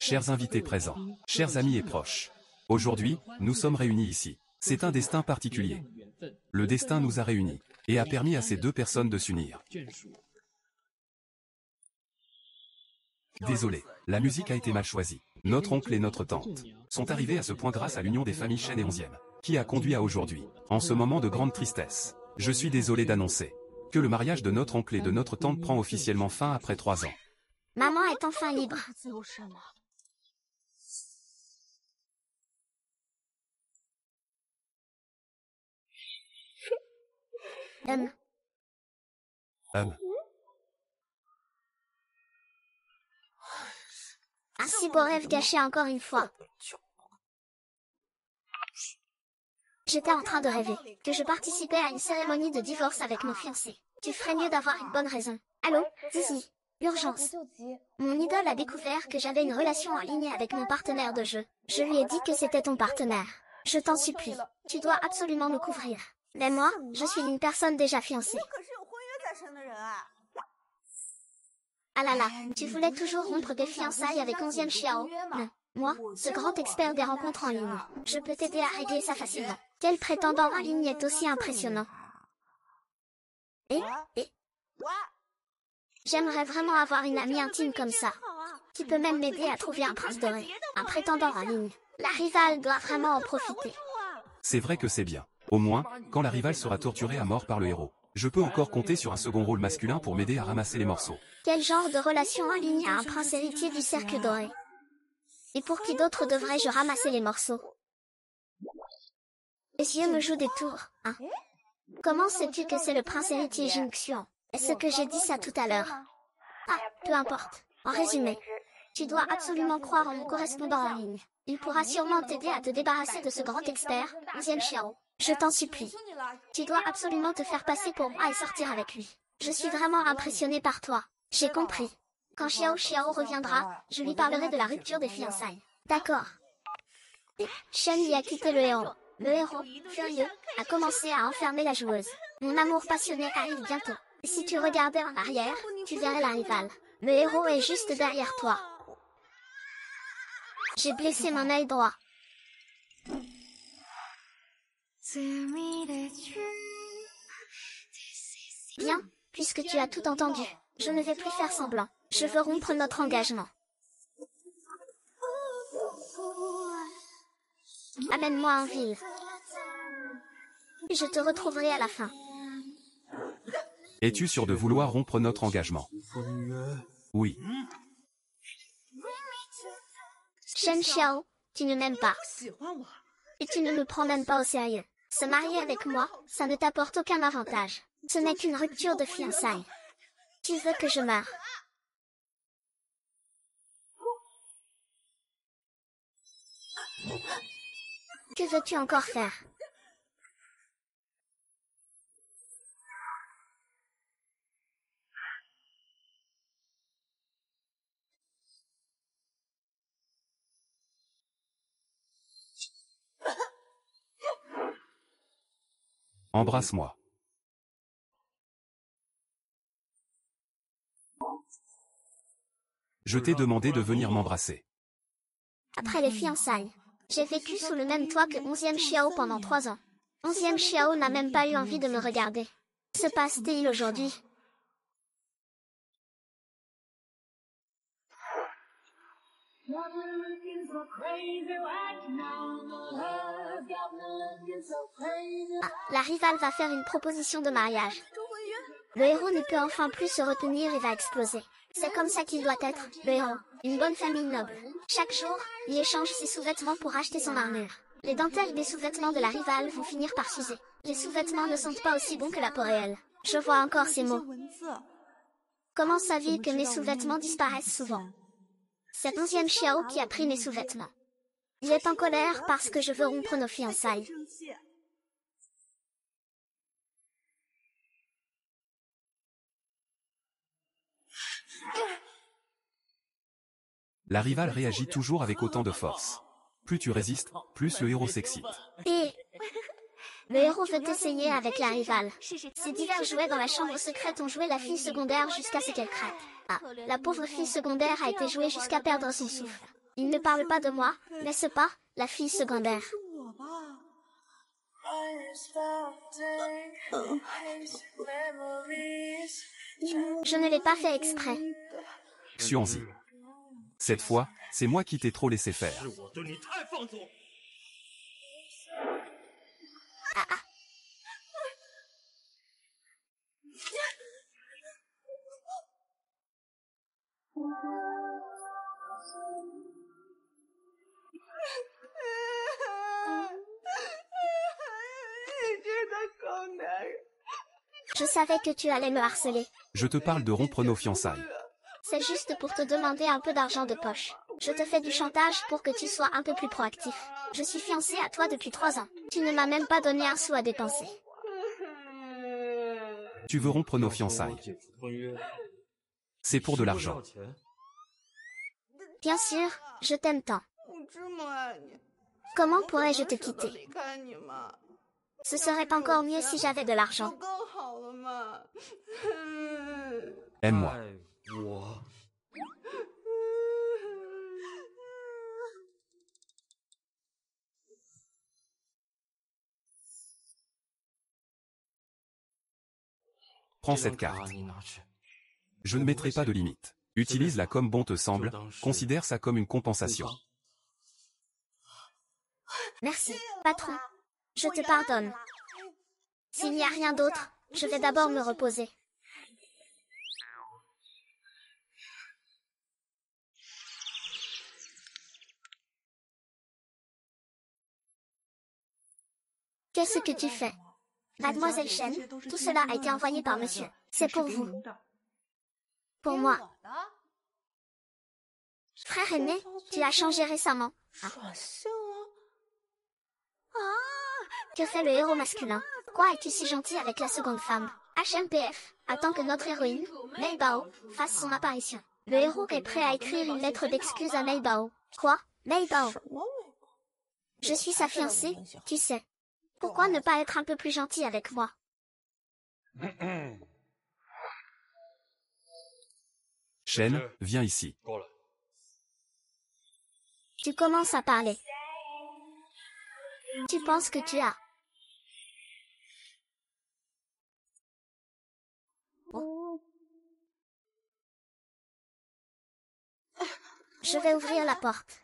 chers invités présents, chers amis et proches. Aujourd'hui, nous sommes réunis ici. C'est un destin particulier. Le destin nous a réunis, et a permis à ces deux personnes de s'unir. Désolé, la musique a été mal choisie. Notre oncle et notre tante sont arrivés à ce point grâce à l'union des familles Chen et Onzième, qui a conduit à aujourd'hui, en ce moment de grande tristesse. Je suis désolé d'annoncer que le mariage de notre oncle et de notre tante prend officiellement fin après 3 ans. Maman est enfin libre. Un si beau rêve gâché encore une fois. J'étais en train de rêver que je participais à une cérémonie de divorce avec mon fiancé. Tu ferais mieux d'avoir une bonne raison. Allô, Zizi. Urgence. Mon idole a découvert que j'avais une relation en ligne avec mon partenaire de jeu. Je lui ai dit que c'était ton partenaire. Je t'en supplie. Tu dois absolument me couvrir. Mais moi, je suis une personne déjà fiancée. Ah là là, tu voulais toujours rompre des fiançailles avec Onzième Xiao. Non. Moi, ce grand expert des rencontres en ligne, je peux t'aider à régler ça facilement. Quel prétendant en ligne est aussi impressionnant? Et j'aimerais vraiment avoir une amie intime comme ça, qui peut même m'aider à trouver un prince doré, un prétendant en ligne. La rivale doit vraiment en profiter. C'est vrai que c'est bien. Au moins, quand la rivale sera torturée à mort par le héros, je peux encore compter sur un second rôle masculin pour m'aider à ramasser les morceaux. Quel genre de relation en ligne a un prince héritier du cercle doré? Et pour qui d'autre devrais-je ramasser les morceaux? Les yeux me jouent des tours, hein? Comment sais-tu que c'est le prince héritier Jing Xuan? Est-ce que j'ai dit ça tout à l'heure? Ah, peu importe. En résumé, tu dois absolument croire en mon correspondant en ligne. Il pourra sûrement t'aider à te débarrasser de ce grand expert, Onzième Xiao. Je t'en supplie. Tu dois absolument te faire passer pour moi et sortir avec lui. Je suis vraiment impressionnée par toi. J'ai compris. Quand Xiao Xiao reviendra, je lui parlerai de la rupture des fiançailles. D'accord. Shen y a quitté le héros. Le héros, furieux, a commencé à enfermer la joueuse. Mon amour passionné arrive bientôt. Si tu regardais en arrière, tu verrais la rivale. Le héros est juste derrière toi. J'ai blessé mon œil droit. Bien, puisque tu as tout entendu, je ne vais plus faire semblant. Je veux rompre notre engagement. Amène-moi en ville. Je te retrouverai à la fin. Es-tu sûr de vouloir rompre notre engagement? Oui. Shen Xiao, tu ne m'aimes pas. Et tu ne me prends même pas au sérieux. Se marier avec moi, ça ne t'apporte aucun avantage. Ce n'est qu'une rupture de fiançailles. Tu veux que je meure? Que veux-tu encore faire? Embrasse-moi. Je t'ai demandé de venir m'embrasser. Après les fiançailles, j'ai vécu sous le même toit que Onzième Xiao pendant 3 ans. Onzième Xiao n'a même pas eu envie de me regarder. Que se passe-t-il aujourd'hui? Ah, la rivale va faire une proposition de mariage. Le héros ne peut enfin plus se retenir et va exploser. C'est comme ça qu'il doit être, le héros. Une bonne famille noble. Chaque jour, il échange ses sous-vêtements pour acheter son armure. Les dentelles des sous-vêtements de la rivale vont finir par s'user. Les sous-vêtements ne sentent pas aussi bon que la peau réelle. Je vois encore ces mots. Comment saviez que mes sous-vêtements disparaissent souvent? C'est Onzième Xiao qui a pris mes sous-vêtements. Il est en colère parce que je veux rompre nos fiançailles. La rivale réagit toujours avec autant de force. Plus tu résistes, plus le héros s'excite. Et le héros veut essayer avec la rivale. Ces divers jouets dans la chambre secrète ont joué la fille secondaire jusqu'à ce qu'elle craque. Ah, la pauvre fille secondaire a été jouée jusqu'à perdre son souffle. Il ne parle pas de moi, n'est-ce pas, la fille secondaire? Je ne l'ai pas fait exprès. Xuanzi. Cette fois, c'est moi qui t'ai trop laissé faire. Ah ah. Je savais que tu allais me harceler. Je te parle de rompre nos fiançailles. C'est juste pour te demander un peu d'argent de poche. Je te fais du chantage pour que tu sois un peu plus proactif. Je suis fiancée à toi depuis 3 ans. Tu ne m'as même pas donné un sou à dépenser. Tu veux rompre nos fiançailles. C'est pour de l'argent. Bien sûr, je t'aime tant. Comment pourrais-je te quitter? Ce serait encore mieux si j'avais de l'argent. Aime-moi. Prends cette carte. Je ne mettrai pas de limite. Utilise-la comme bon te semble, considère ça comme une compensation. Merci, patron. Je te pardonne. S'il n'y a rien d'autre, je vais d'abord me reposer. Qu'est-ce que tu fais? Mademoiselle Chen, tout cela a été envoyé par monsieur. C'est pour vous. Pour moi. Frère aîné, tu as changé récemment. Ah. Que fait le héros masculin? Pourquoi es-tu si gentil avec la seconde femme? HMPF, attend que notre héroïne, Mei Bao, fasse son apparition. Le héros est prêt à écrire une lettre d'excuse à Mei Bao. Quoi? Mei Bao? Je suis sa fiancée, tu sais. Pourquoi ne pas être un peu plus gentil avec moi? Shen, viens ici. Tu commences à parler. Tu penses que tu as. Oh. Je vais ouvrir la porte.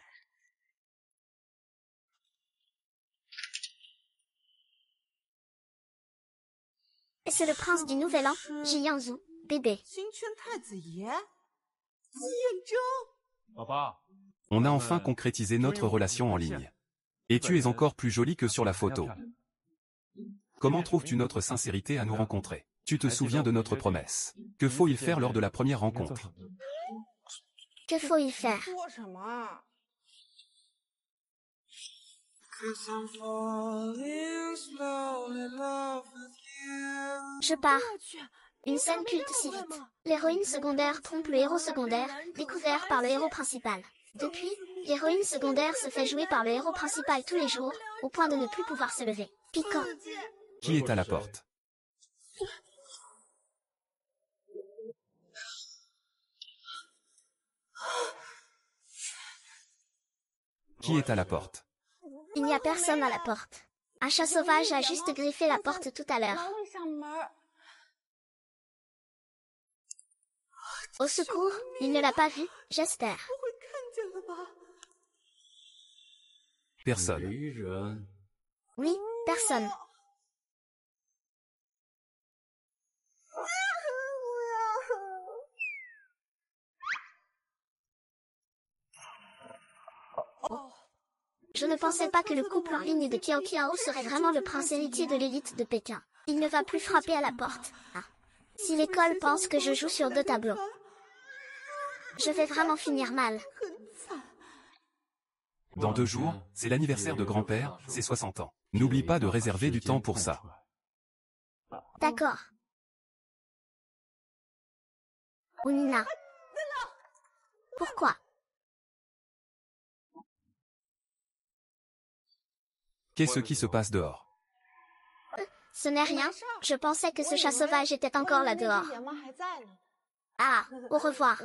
Et c'est le prince du Nouvel An, Jiangzu, bébé. On a enfin concrétisé notre relation en ligne. Et tu es encore plus jolie que sur la photo. Comment trouves-tu notre sincérité à nous rencontrer? Tu te souviens de notre promesse. Que faut-il faire lors de la première rencontre? Que faut-il faire? Je pars. Une scène culte si vite. L'héroïne secondaire trompe le héros secondaire, découvert par le héros principal. Depuis, l'héroïne secondaire se fait jouer par le héros principal tous les jours, au point de ne plus pouvoir se lever. Piquant. Qui est à la porte? Qui est à la porte? Il n'y a personne à la porte. Un chat sauvage a juste griffé la porte tout à l'heure. Au secours, il ne l'a pas vu, j'espère. Personne. Oui, personne. Je ne pensais pas que le couple en ligne de Kiao Kiao serait vraiment le prince héritier de l'élite de Pékin. Il ne va plus frapper à la porte. Ah. Si l'école pense que je joue sur 2 tableaux, je vais vraiment finir mal. Dans 2 jours, c'est l'anniversaire de grand-père, c'est 60 ans. N'oublie pas de réserver du temps pour ça. D'accord. Onina. Pourquoi? Qu'est-ce qui se passe dehors? Ce n'est rien, je pensais que ce chat sauvage était encore là dehors. Ah, au revoir.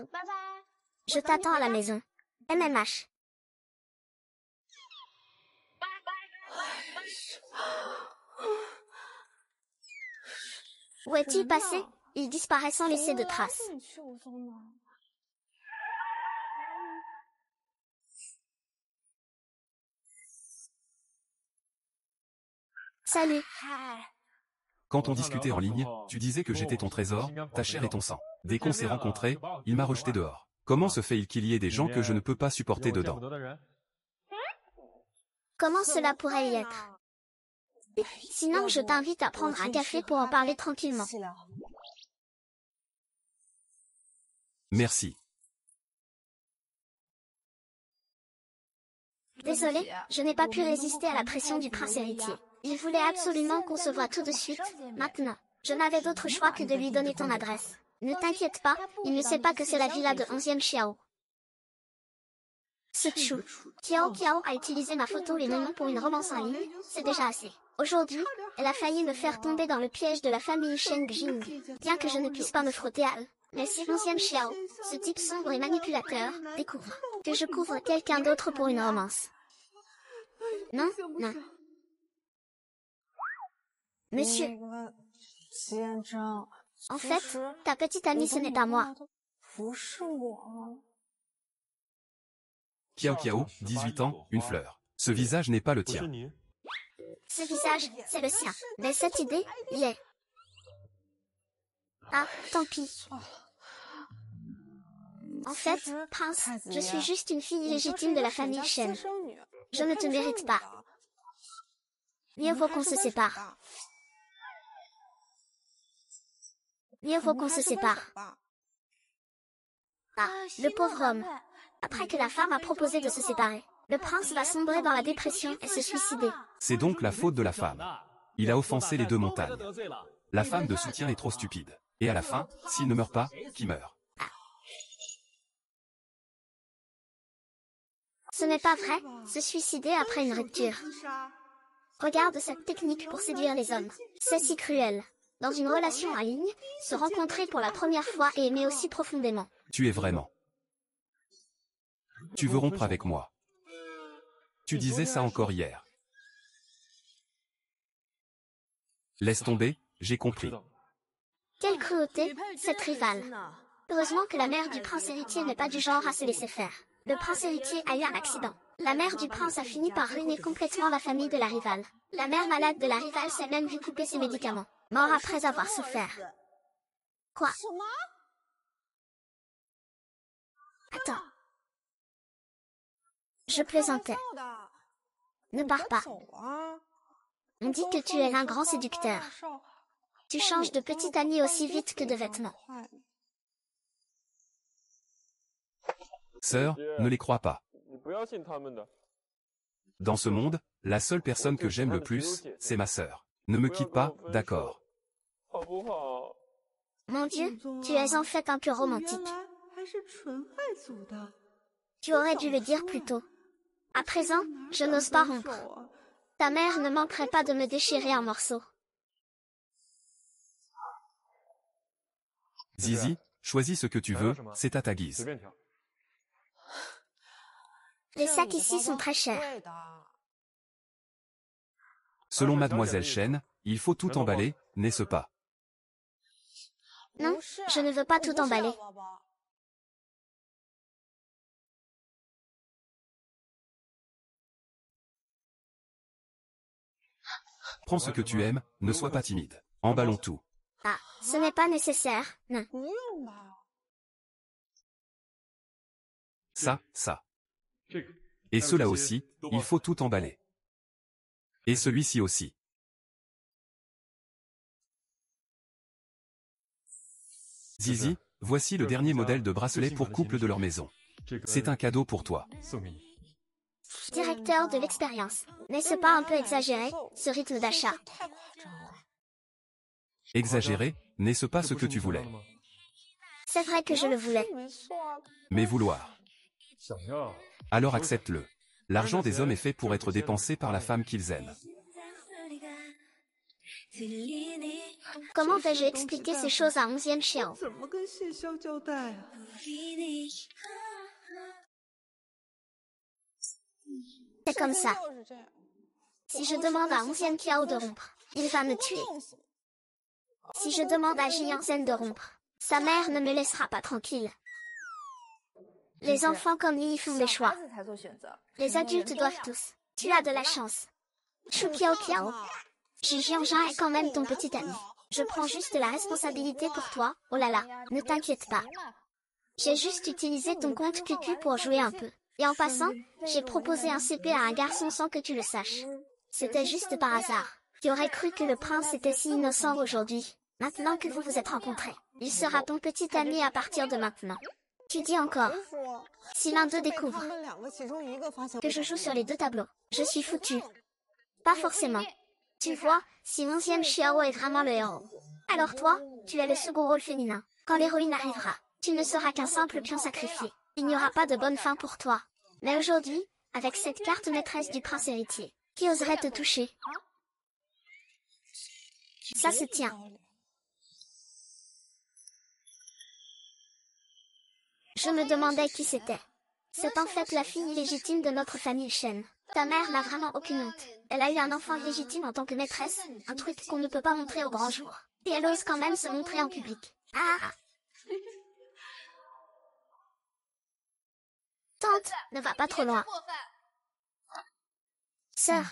Je t'attends à la maison. MMH. Où est-il passé? Il disparaît sans laisser de traces. Salut. Quand on discutait en ligne, tu disais que j'étais ton trésor, ta chair et ton sang. Dès qu'on s'est rencontrés, il m'a rejeté dehors. Comment se fait-il qu'il y ait des gens que je ne peux pas supporter dedans? Comment cela pourrait y être? Sinon, je t'invite à prendre un café pour en parler tranquillement. Merci. Désolée, je n'ai pas pu résister à la pression du prince héritier. Il voulait absolument qu'on se voie tout de suite, maintenant. Je n'avais d'autre choix que de lui donner ton adresse. Ne t'inquiète pas, il ne sait pas que c'est la villa de 11e Xiao. Suchu. Kiao Kiao a utilisé ma photo et mon nom pour une romance en ligne, c'est déjà assez. Aujourd'hui, elle a failli me faire tomber dans le piège de la famille Shen Jing. Bien que je ne puisse pas me frotter à eux. Mais si 11e Xiao, ce type sombre et manipulateur, découvre que je couvre quelqu'un d'autre pour une romance. Non, non. Monsieur. En fait, ta petite amie ce n'est pas moi. Kiao Kiao, 18 ans, une fleur. Ce visage n'est pas le tien. Ce visage, c'est le sien. Mais cette idée, y est. Ah, tant pis. En fait, prince, je suis juste une fille illégitime de la famille Shen. Je ne te mérite pas. Mieux vaut qu'on se sépare. Mieux vaut qu'on se sépare. Ah, le pauvre homme. Après que la femme a proposé de se séparer, le prince va sombrer dans la dépression et se suicider. C'est donc la faute de la femme. Il a offensé les deux montagnes. La femme de soutien est trop stupide. Et à la fin, s'il ne meurt pas, qui meurt? Ce n'est pas vrai, se suicider après une rupture. Regarde cette technique pour séduire les hommes. C'est si cruel. Dans une relation en ligne, se rencontrer pour la première fois et aimer aussi profondément. Tu es vraiment. Tu veux rompre avec moi. Tu disais ça encore hier. Laisse tomber, j'ai compris. Quelle cruauté, cette rivale. Heureusement que la mère du prince héritier n'est pas du genre à se laisser faire. Le prince héritier a eu un accident. La mère du prince a fini par ruiner complètement la famille de la rivale. La mère malade de la rivale s'est même vue couper ses médicaments. Mort après avoir souffert. Quoi? Attends. Je plaisantais. Ne pars pas. On dit que tu es un grand séducteur. Tu changes de petite amie aussi vite que de vêtements. Sœur, ne les crois pas. Dans ce monde, la seule personne que j'aime le plus, c'est ma sœur. Ne me quitte pas, d'accord? Mon Dieu, tu es en fait un peu romantique. Tu aurais dû le dire plus tôt. À présent, je n'ose pas rompre. Ta mère ne manquerait pas de me déchirer en morceaux. Zizi, choisis ce que tu veux, c'est à ta guise. Les sacs ici sont très chers. Selon Mademoiselle Chen, il faut tout emballer, n'est-ce pas? Non, je ne veux pas tout emballer. Prends ce que tu aimes, ne sois pas timide. Emballons tout. Ah, ce n'est pas nécessaire, non. Ça. Et cela aussi, il faut tout emballer. Et celui-ci aussi. Zizi, voici le dernier modèle de bracelet pour couple de leur maison. C'est un cadeau pour toi. Directeur de l'expérience. N'est-ce pas un peu exagéré, ce rythme d'achat? Exagéré, n'est-ce pas ce que tu voulais? C'est vrai que je le voulais. Mais vouloir. Alors accepte-le. L'argent des hommes est fait pour être dépensé par la femme qu'ils aiment. Comment vais-je expliquer ces choses à 11e Xiao? C'est comme ça. Si je demande à Onzième Kiao de rompre, il va me tuer. Si je demande à Jianzhen de rompre, sa mère ne me laissera pas tranquille. Les enfants comme lui font des choix. Les adultes doivent tous. Tu as de la chance. Shu Kiao Kiao. Xu Jianzhen est quand même ton petit ami. Je prends juste la responsabilité pour toi, oh là là, ne t'inquiète pas. J'ai juste utilisé ton compte QQ pour jouer un peu. Et en passant, j'ai proposé un CP à un garçon sans que tu le saches. C'était juste par hasard. Tu aurais cru que le prince était si innocent aujourd'hui. Maintenant que vous vous êtes rencontrés, il sera ton petit ami à partir de maintenant. Tu dis encore. Si l'un d'eux découvre que je joue sur les deux tableaux, je suis foutu. Pas forcément. Tu vois, si 11e Xiao est vraiment le héros. Alors toi, tu es le second rôle féminin. Quand l'héroïne arrivera, tu ne seras qu'un simple pion sacrifié. Il n'y aura pas de bonne fin pour toi. Mais aujourd'hui, avec cette carte maîtresse du prince héritier, qui oserait te toucher? Ça se tient. Je me demandais qui c'était. C'est en fait la fille illégitime de notre famille Shen. Ta mère n'a vraiment aucune honte. Elle a eu un enfant légitime en tant que maîtresse, un truc qu'on ne peut pas montrer au grand jour. Et elle ose quand même se montrer en public. Ah! Tante, ne va pas trop loin. Sœur.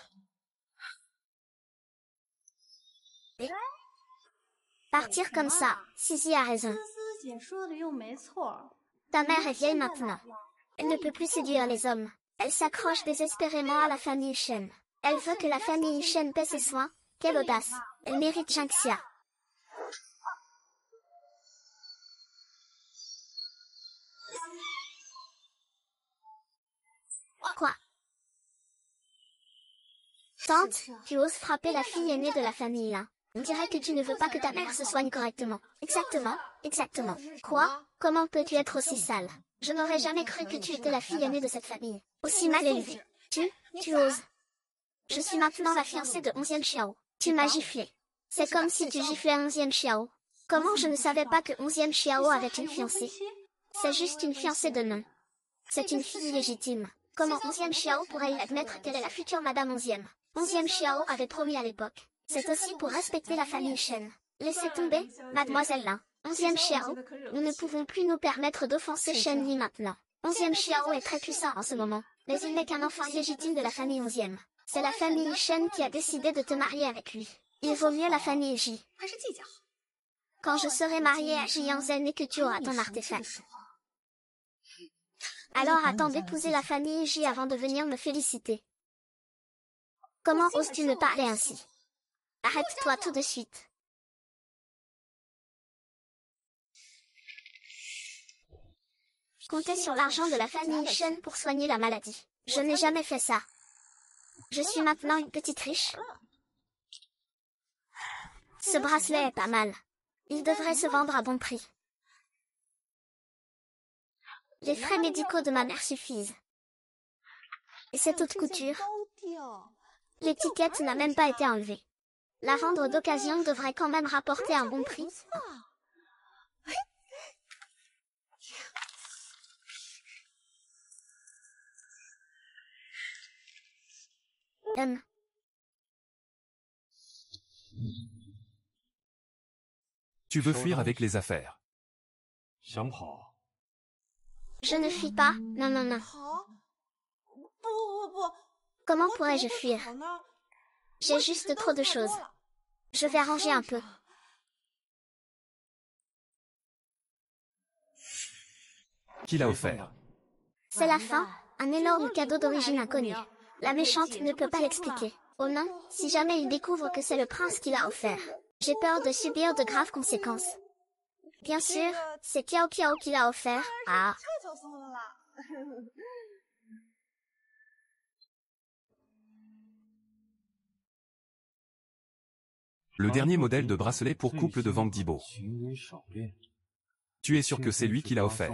Partir comme ça, Sisi a raison. Ta mère est vieille maintenant. Elle ne peut plus séduire les hommes. Elle s'accroche désespérément à la famille Shen. Elle veut que la famille Shen paie ses soins. Quelle audace. Elle mérite Jinxia. Quoi? Tante, tu oses frapper la fille aînée de la famille, hein? On dirait que tu ne veux pas que ta mère se soigne correctement. Exactement, exactement. Quoi? Comment peux-tu être aussi sale? Je n'aurais jamais cru que tu étais la fille aînée de cette famille. Aussi mal élevée. Tu oses. Je suis maintenant la fiancée de 11e Xiao. Tu m'as giflé. C'est comme si tu giflais 11e Xiao. Comment je ne savais pas que 11e Xiao avait une fiancée? C'est juste une fiancée de nom. C'est une fille illégitime. Comment 11e Xiao pourrait-il admettre qu'elle est la future Madame 11e? 11e Xiao avait promis à l'époque. C'est aussi pour respecter la famille Shen. Laissez tomber, mademoiselle Lin. 11e Xiao, nous ne pouvons plus nous permettre d'offenser Shen Li maintenant. 11e Xiao est très puissant en ce moment, mais il n'est qu'un enfant légitime de la famille 11e. C'est la famille Shen qui a décidé de te marier avec lui. Il vaut mieux la famille Ji. Quand je serai mariée à Jianzhen et que tu auras ton artefact. Alors attends d'épouser la famille Ji avant de venir me féliciter. Comment oses-tu me parler ainsi? Arrête-toi tout de suite. Comptez sur l'argent de la famille Shen pour soigner la maladie. Je n'ai jamais fait ça. Je suis maintenant une petite riche. Ce bracelet est pas mal. Il devrait se vendre à bon prix. Les frais médicaux de ma mère suffisent. Et cette haute couture, l'étiquette n'a même pas été enlevée. La vendre d'occasion devrait quand même rapporter un bon prix. Tu veux fuir avec les affaires. Je ne fuis pas, non non non. Comment pourrais-je fuir? J'ai juste trop de choses. Je vais ranger un peu. Qui l'a offert? C'est la fin, un énorme cadeau d'origine inconnue. La méchante ne peut pas l'expliquer. Oh non, si jamais il découvre que c'est le prince qui l'a offert. J'ai peur de subir de graves conséquences. Bien sûr, c'est Kiao Kiao qui l'a offert. Ah. Le dernier modèle de bracelet pour couple de Wang Dibo. Tu es sûr que c'est lui qui l'a offert?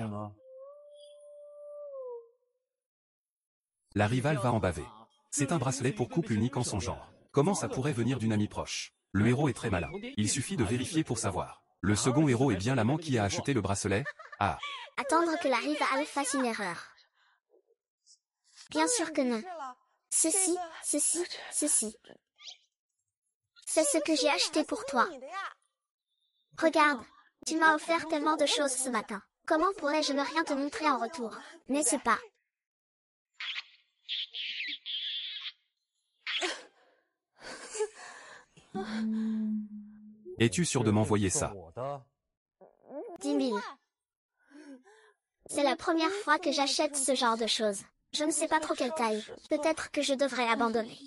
La rivale va en baver. C'est un bracelet pour couple unique en son genre. Comment ça pourrait venir d'une amie proche? Le héros est très malin. Il suffit de vérifier pour savoir. Le second héros est bien l'amant qui a acheté le bracelet? Ah. Attendre que la rivale fasse une erreur. Bien sûr que non. Ceci, ceci, ceci. C'est ce que j'ai acheté pour toi. Regarde, tu m'as offert tellement de choses ce matin. Comment pourrais-je ne rien te montrer en retour, n'est-ce pas? Es-tu sûr de m'envoyer ça? 10 000. C'est la première fois que j'achète ce genre de choses. Je ne sais pas trop quelle taille. Peut-être que je devrais abandonner.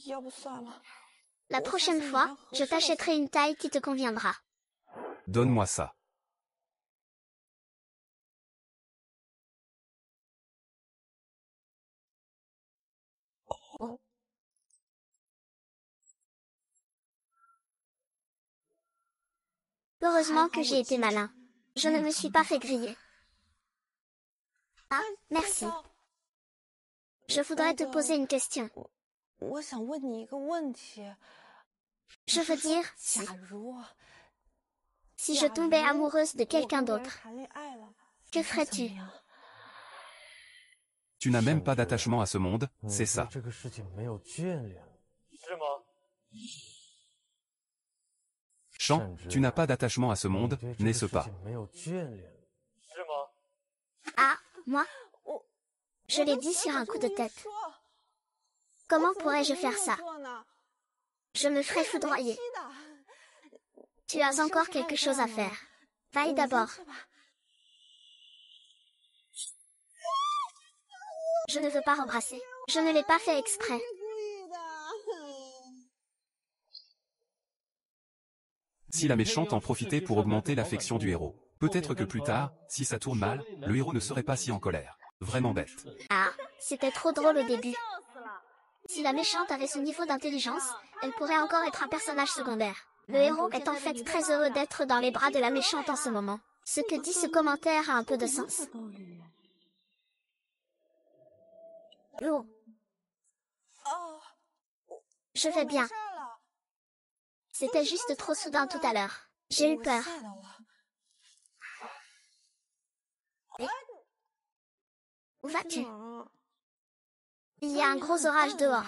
La prochaine fois, je t'achèterai une taille qui te conviendra. Donne-moi ça. Heureusement que j'ai été malin. Je ne me suis pas fait griller. Ah, merci. Je voudrais te poser une question. Je veux dire, si je tombais amoureuse de quelqu'un d'autre, que ferais-tu? Tu n'as même pas d'attachement à ce monde, c'est ça. Chant, tu n'as pas d'attachement à ce monde, n'est-ce pas? Ah, moi? Je l'ai dit sur un coup de tête. Comment pourrais-je faire ça? Je me ferais foudroyer. Tu as encore quelque chose à faire. Va-y d'abord. Je ne veux pas embrasser. Je ne l'ai pas fait exprès. Si la méchante en profitait pour augmenter l'affection du héros. Peut-être que plus tard, si ça tourne mal, le héros ne serait pas si en colère. Vraiment bête. Ah, c'était trop drôle au début. Si la méchante avait ce niveau d'intelligence, elle pourrait encore être un personnage secondaire. Le héros est en fait très heureux d'être dans les bras de la méchante en ce moment. Ce que dit ce commentaire a un peu de sens. Oh. Je vais bien. C'était juste trop soudain tout à l'heure. J'ai eu peur. Et où vas-tu? Il y a un gros orage dehors.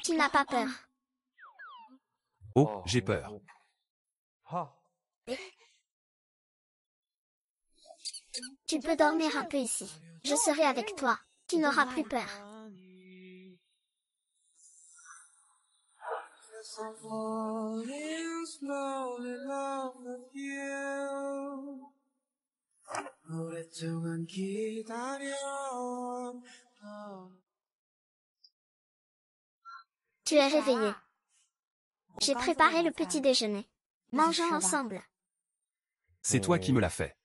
Tu n'as pas peur? Oh, j'ai peur. Et tu peux dormir un peu ici. Je serai avec toi. Tu n'auras plus peur. Tu es réveillé. J'ai préparé le petit déjeuner. Mangeons ensemble. C'est toi qui me l'as fait.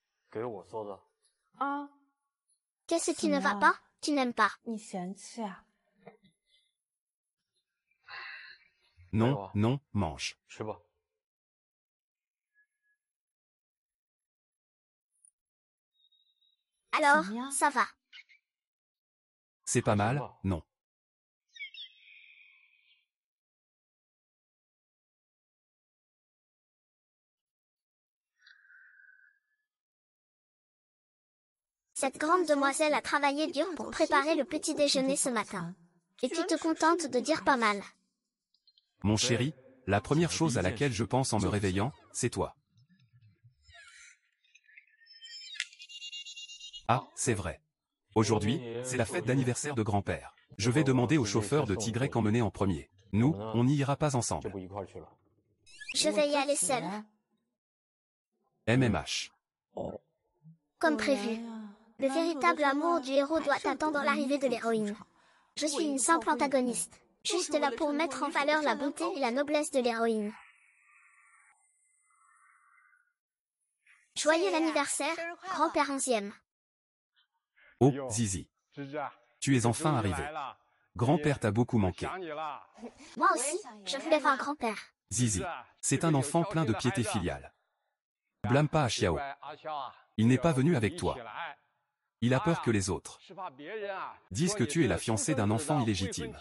Qu'est-ce qui ne va pas? Tu n'aimes pas? Non, non, mange. Alors, ça va. C'est pas mal, non. Cette grande demoiselle a travaillé dur pour préparer le petit déjeuner ce matin. Et tu te contentes de dire pas mal. Mon chéri, la première chose à laquelle je pense en me réveillant, c'est toi. Ah, c'est vrai. Aujourd'hui, c'est la fête d'anniversaire de grand-père. Je vais demander au chauffeur de Tigrec emmener en premier. Nous, on n'y ira pas ensemble. Je vais y aller seule. MMH. Comme prévu. Le véritable amour du héros doit attendre l'arrivée de l'héroïne. Je suis une simple antagoniste, juste là pour mettre en valeur la bonté et la noblesse de l'héroïne. Joyeux anniversaire, grand-père 11e. Oh, Zizi. Tu es enfin arrivé. Grand-père t'a beaucoup manqué. Moi aussi, je voulais voir grand-père. Zizi. C'est un enfant plein de piété filiale. Blâme pas à Xiao. Il n'est pas venu avec toi. Il a peur que les autres disent que tu es la fiancée d'un enfant illégitime.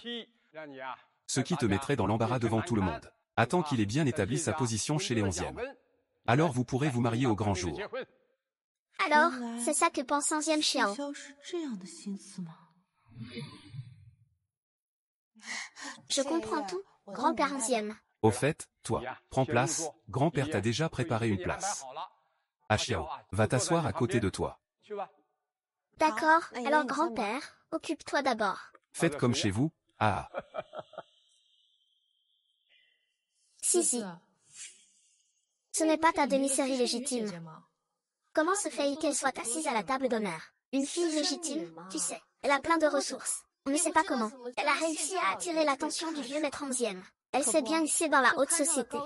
Ce qui te mettrait dans l'embarras devant tout le monde. Attends qu'il ait bien établi sa position chez les 11e. Alors vous pourrez vous marier au grand jour. Alors, c'est ça que pense 11e Xiao. Je comprends tout, grand-père 11e. Au fait, toi, prends place, grand-père t'a déjà préparé une place. Ah Xiao, va t'asseoir à côté de toi. D'accord, alors grand-père, occupe-toi d'abord. Faites comme chez vous, ah. Si. Ce n'est pas ta demi-sœur légitime. Comment se fait-il qu'elle soit assise à la table d'honneur? Une fille légitime, tu sais, elle a plein de ressources. On ne sait pas comment. Elle a réussi à attirer l'attention du vieux maître 11e. Elle s'est bien hissée dans la haute société.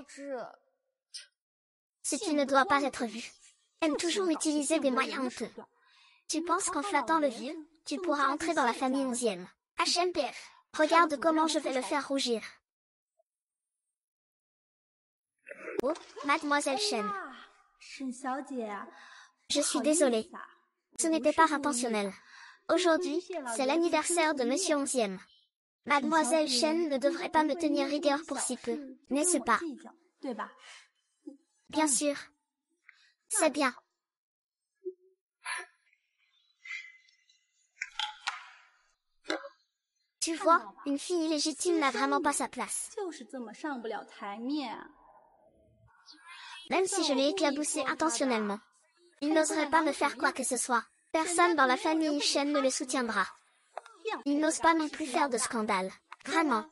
Si tu ne dois pas être vu. Aime toujours utiliser des moyens honteux. Tu penses qu'en flattant le vieux, tu pourras entrer dans la famille 11e. HMPF. Regarde comment je vais le faire rougir. Oh, mademoiselle Shen. Je suis désolée. Ce n'était pas intentionnel. Aujourd'hui, c'est l'anniversaire de Monsieur 11e. Mademoiselle Shen ne devrait pas me tenir rigueur pour si peu, n'est-ce pas? Bien sûr. C'est bien. Tu vois, une fille illégitime n'a vraiment pas sa place. Même si je l'ai éclaboussé intentionnellement. Il n'oserait pas me faire quoi que ce soit. Personne dans la famille Shen ne le soutiendra. Il n'ose pas non plus faire de scandale. Vraiment.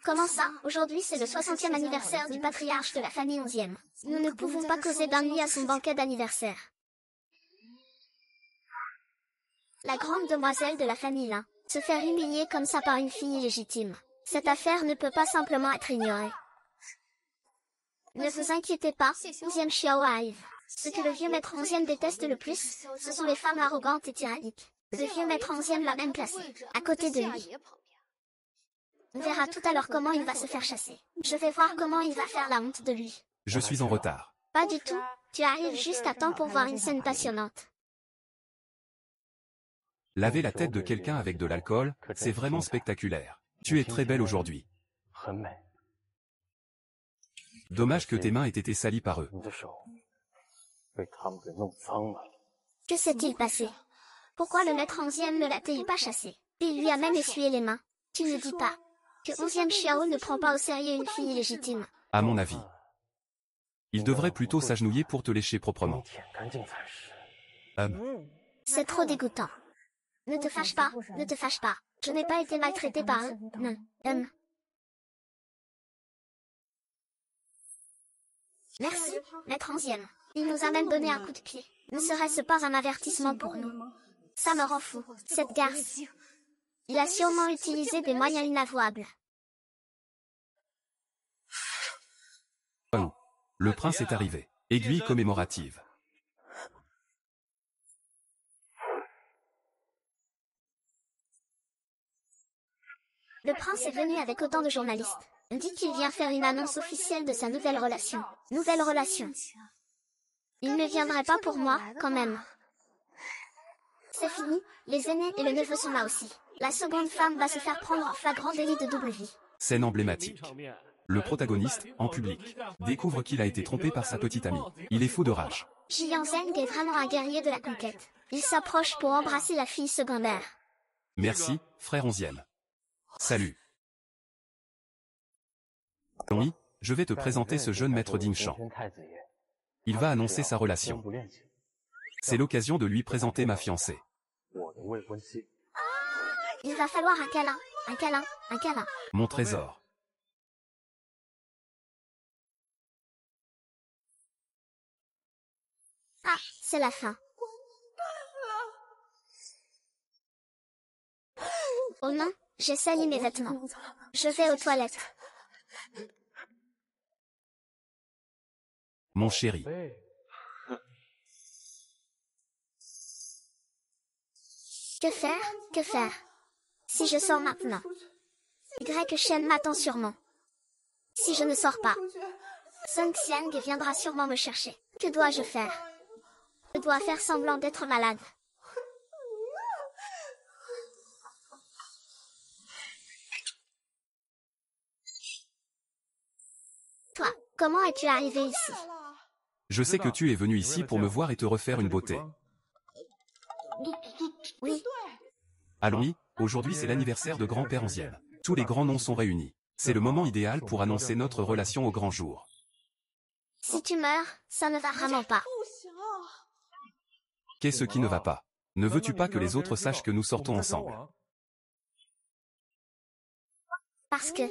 Comment ça? Aujourd'hui c'est le 60e anniversaire du patriarche de la famille 11e. Nous ne pouvons pas causer d'un nuit à son banquet d'anniversaire. La grande demoiselle de la famille Lin, se faire humilier comme ça par une fille illégitime. Cette affaire ne peut pas simplement être ignorée. Ne vous inquiétez pas, 11e Xiao arrive. Ce que le vieux maître 11e déteste le plus, ce sont les femmes arrogantes et tyranniques. Le vieux maître 11e l'a même placé, à côté de lui. On verra tout à l'heure comment il va se faire chasser. Je vais voir comment il va faire la honte de lui. Je suis en retard. Pas du tout, tu arrives juste à temps pour voir une scène passionnante. Laver la tête de quelqu'un avec de l'alcool, c'est vraiment spectaculaire. Tu es très belle aujourd'hui. Dommage que tes mains aient été salies par eux. Que s'est-il passé? Pourquoi le maître 11e ne l'a-t-il pas chassé? Il lui a même essuyé les mains. Tu ne dis pas que 11e Xiao ne prend pas au sérieux une fille illégitime. À mon avis. Il devrait plutôt s'agenouiller pour te lécher proprement. C'est trop dégoûtant. Ne te fâche pas, ne te fâche pas. Je n'ai pas été maltraitée par eux, non. Merci, maître 11e. Il nous a même donné un coup de pied. Ne serait-ce pas un avertissement pour nous? Ça me rend fou, cette garce. Il a sûrement utilisé des moyens inavouables. Oh. Le prince est arrivé. Aiguille commémorative. Le prince est venu avec autant de journalistes. On dit qu'il vient faire une annonce officielle de sa nouvelle relation. Nouvelle relation. Il ne viendrait pas pour moi, quand même. C'est fini, les aînés et le neveu sont là aussi. La seconde femme va se faire prendre en flagrant délit de double vie. Scène emblématique. Le protagoniste, en public, découvre qu'il a été trompé par sa petite amie. Il est fou de rage. Jiang Zheng est vraiment un guerrier de la conquête. Il s'approche pour embrasser la fille secondaire. Merci, frère 11e. Salut. Oui, je vais te présenter ce jeune maître d'Ingshan. Il va annoncer sa relation. C'est l'occasion de lui présenter ma fiancée. Il va falloir un câlin, un câlin, un câlin. Mon trésor. Ah, c'est la fin. Oh non, j'ai sali mes vêtements. Je vais aux toilettes. Mon chéri. Que faire? Que faire? Si je sors maintenant. Y Shen m'attend sûrement. Si je ne sors pas, Song Xiang viendra sûrement me chercher. Que dois-je faire? Je dois faire semblant d'être malade. Toi, Comment es-tu arrivé ici? Je sais que tu es venu ici pour me voir et te refaire une beauté. Oui, Allons-y, aujourd'hui c'est l'anniversaire de grand-père 11e. Tous les grands noms sont réunis. C'est le moment idéal pour annoncer notre relation au grand jour. si tu meurs, ça ne va vraiment pas. Qu'est-ce qui ne va pas? Ne veux-tu pas que les autres sachent que nous sortons ensemble? Parce que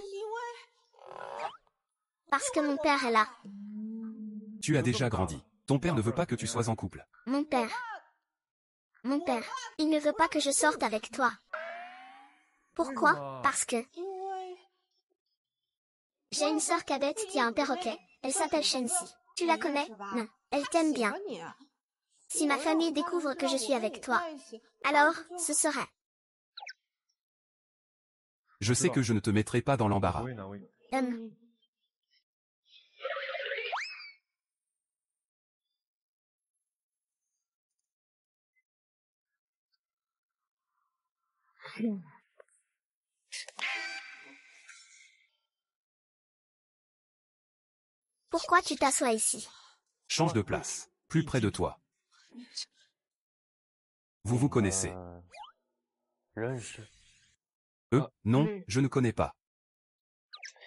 mon père est là. Tu as déjà grandi. Ton père ne veut pas que tu sois en couple. Mon père, il ne veut pas que je sorte avec toi. Pourquoi? Parce que j'ai une sœur cadette qui a un perroquet. Elle s'appelle Shensi. Tu la connais? Non. Elle t'aime bien. Si ma famille découvre que je suis avec toi, alors, ce serait... Je sais que je ne te mettrai pas dans l'embarras. Hum, Pourquoi tu t'assois ici? Change de place. Plus près de toi. Vous vous connaissez? Non, je ne connais pas.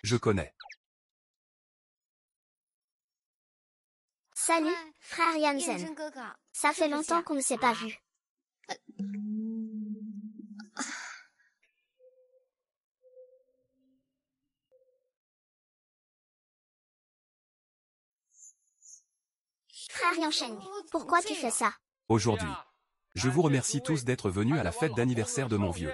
Je connais. Salut, frère Yanzen. Ça fait longtemps qu'on ne s'est pas vu. Frère Yanshen, pourquoi tu fais ça? Aujourd'hui. Je vous remercie tous d'être venus à la fête d'anniversaire de mon vieux.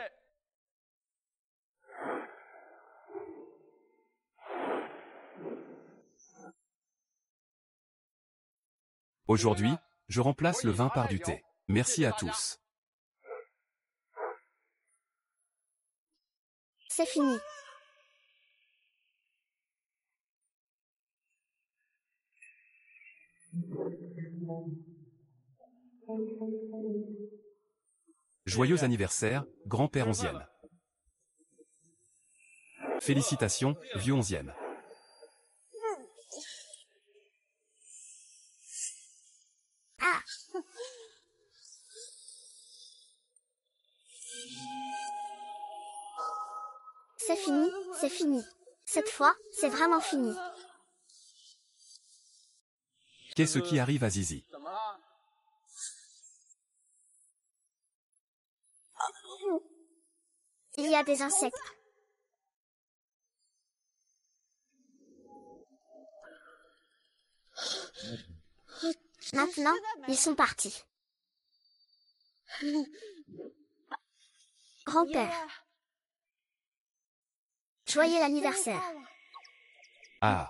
Aujourd'hui, je remplace le vin par du thé. Merci à tous. C'est fini. Joyeux anniversaire, grand-père 11e. Félicitations, vieux 11e. Ah! C'est fini, c'est fini. Cette fois, c'est vraiment fini. Qu'est-ce qui arrive à Zizi? Il y a des insectes. Maintenant, ils sont partis. Grand-père. Joyeux anniversaire. Ah.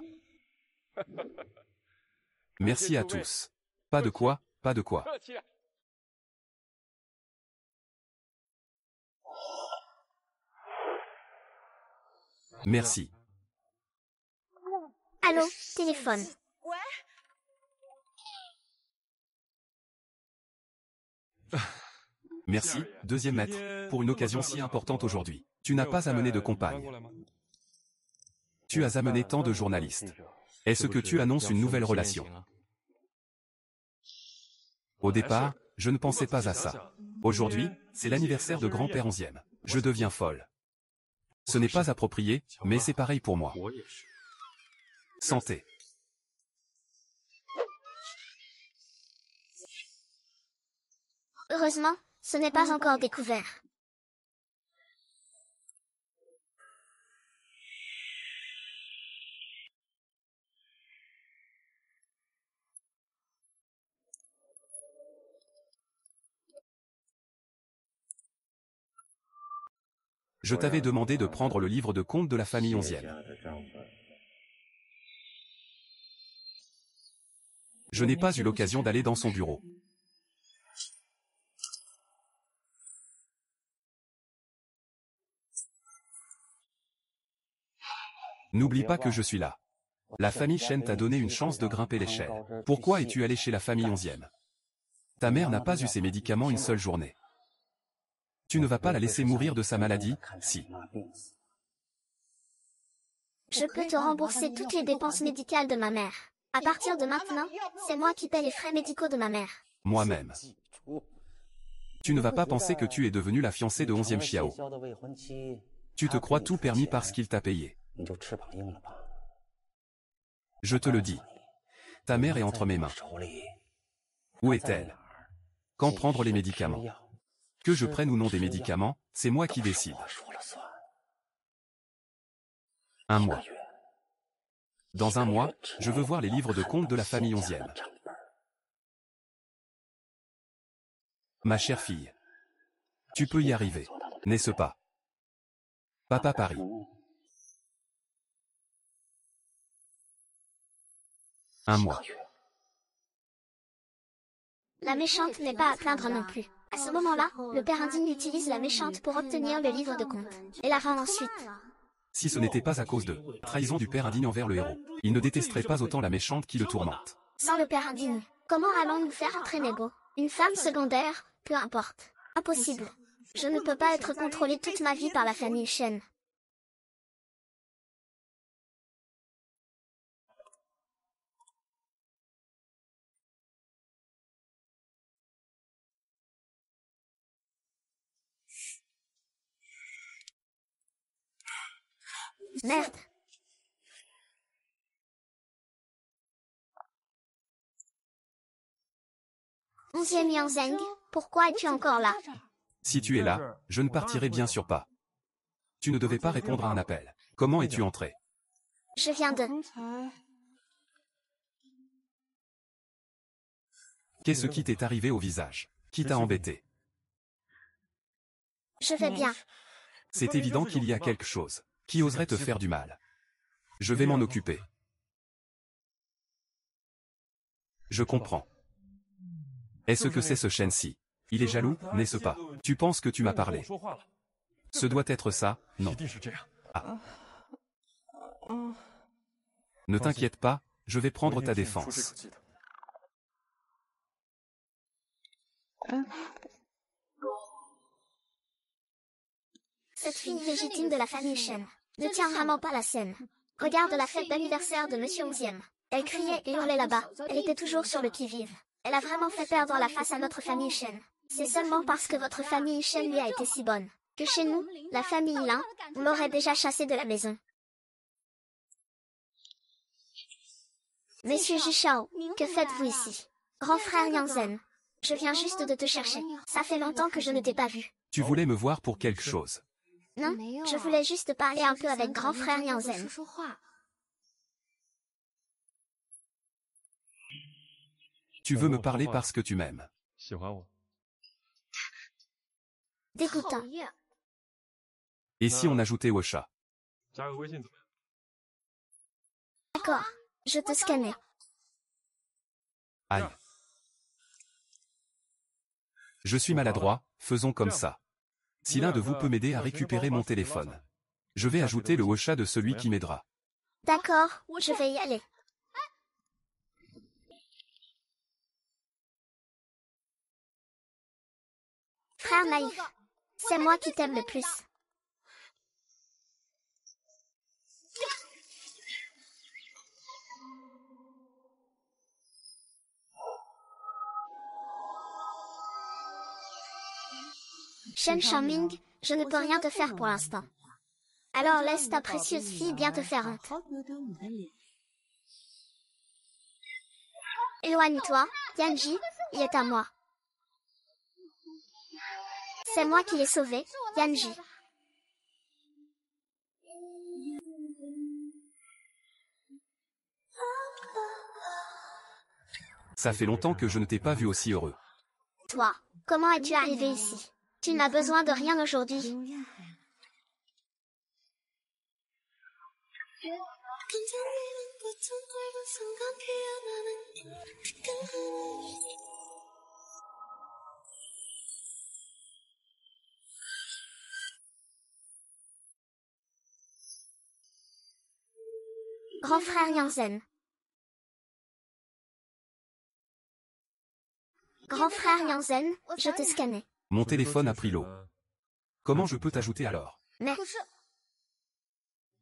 Merci à tous. Pas de quoi, pas de quoi. Merci. Allô, téléphone. Merci, deuxième maître, pour une occasion si importante aujourd'hui. Tu n'as pas amené de compagne. Tu as amené tant de journalistes. Est-ce que tu annonces une nouvelle relation? Au départ, je ne pensais pas à ça. Aujourd'hui, c'est l'anniversaire de grand-père 11e. Je deviens folle. Ce n'est pas approprié, mais c'est pareil pour moi. Santé. Heureusement, ce n'est pas encore découvert. Je t'avais demandé de prendre le livre de comptes de la famille 11e. Je n'ai pas eu l'occasion d'aller dans son bureau. N'oublie pas que je suis là. La famille Shen t'a donné une chance de grimper l'échelle. Pourquoi es-tu allé chez la famille 11e? Ta mère n'a pas eu ses médicaments une seule journée. Tu ne vas pas la laisser mourir de sa maladie, si. Je peux te rembourser toutes les dépenses médicales de ma mère. À partir de maintenant, c'est moi qui paie les frais médicaux de ma mère. Moi-même. Tu ne vas pas penser que tu es devenue la fiancée de 11e Xiao. Tu te crois tout permis parce qu'il t'a payé. Je te le dis. Ta mère est entre mes mains. Où est-elle? Quand prendre les médicaments? Que je prenne ou non des médicaments, c'est moi qui décide. Un mois. Dans un mois, je veux voir les livres de comptes de la famille 11e. Ma chère fille. Tu peux y arriver, n'est-ce pas? Papa Paris. Un mois. La méchante n'est pas à plaindre non plus. À ce moment-là, le père indigne utilise la méchante pour obtenir le livre de compte, et la rend ensuite. Si ce n'était pas à cause de trahison du père indigne envers le héros, il ne détesterait pas autant la méchante qui le tourmente. Sans le père indigne, comment allons-nous faire entrer Nebo? Une femme secondaire, peu importe. Impossible. Je ne peux pas être contrôlée toute ma vie par la famille Shen. Merde. Onzième Yang Zeng, pourquoi es-tu encore là? Si tu es là, je ne partirai bien sûr pas. Tu ne devais pas répondre à un appel. Comment es-tu entré? Je viens de... Qu'est-ce qui t'est arrivé au visage? Qui t'a embêté? Je vais bien. C'est évident qu'il y a quelque chose. Qui oserait te faire du mal? Je vais m'en occuper. Je comprends. Est-ce que c'est ce Shen-ci? Il est jaloux, n'est-ce pas? Tu penses que tu m'as parlé? Ce doit être ça, non. Ah. Ne t'inquiète pas, je vais prendre ta défense. Cette fille légitime de la famille Shen ne tient vraiment pas la scène. Regarde la fête d'anniversaire de Monsieur 11e. Elle criait et hurlait là-bas. Elle était toujours sur le qui-vive. Elle a vraiment fait perdre la face à notre famille Shen. C'est seulement parce que votre famille Shen lui a été si bonne que chez nous, la famille Lin, on l'aurait déjà chassée de la maison. Monsieur Jishao, que faites-vous ici? Grand frère Yang, je viens juste de te chercher. Ça fait longtemps que je ne t'ai pas vu. Tu voulais me voir pour quelque chose? Non, je voulais juste parler un peu avec grand frère Yang. Tu veux me parler parce que tu m'aimes. Dégoûtant. Et si on ajoutait Wosha? D'accord, je te scannais. Aïe. Je suis maladroit, faisons comme ça. Si l'un de vous peut m'aider à récupérer mon téléphone. Je vais ajouter le Wosha de celui qui m'aidera. D'accord, je vais y aller. Frère naïf, c'est moi qui t'aime le plus. Shen Xiaoming, je ne peux rien te faire pour l'instant. Alors laisse ta précieuse fille bien te faire honte. Éloigne-toi, Yanji, il est à moi. C'est moi qui l'ai sauvé, Yanji. Ça fait longtemps que je ne t'ai pas vu aussi heureux. Toi, comment es-tu arrivé ici? Tu n'as besoin de rien aujourd'hui. Grand frère Yang. Grand frère Yang, je te scannais. Mon téléphone a pris l'eau. Comment je peux t'ajouter alors? Mais...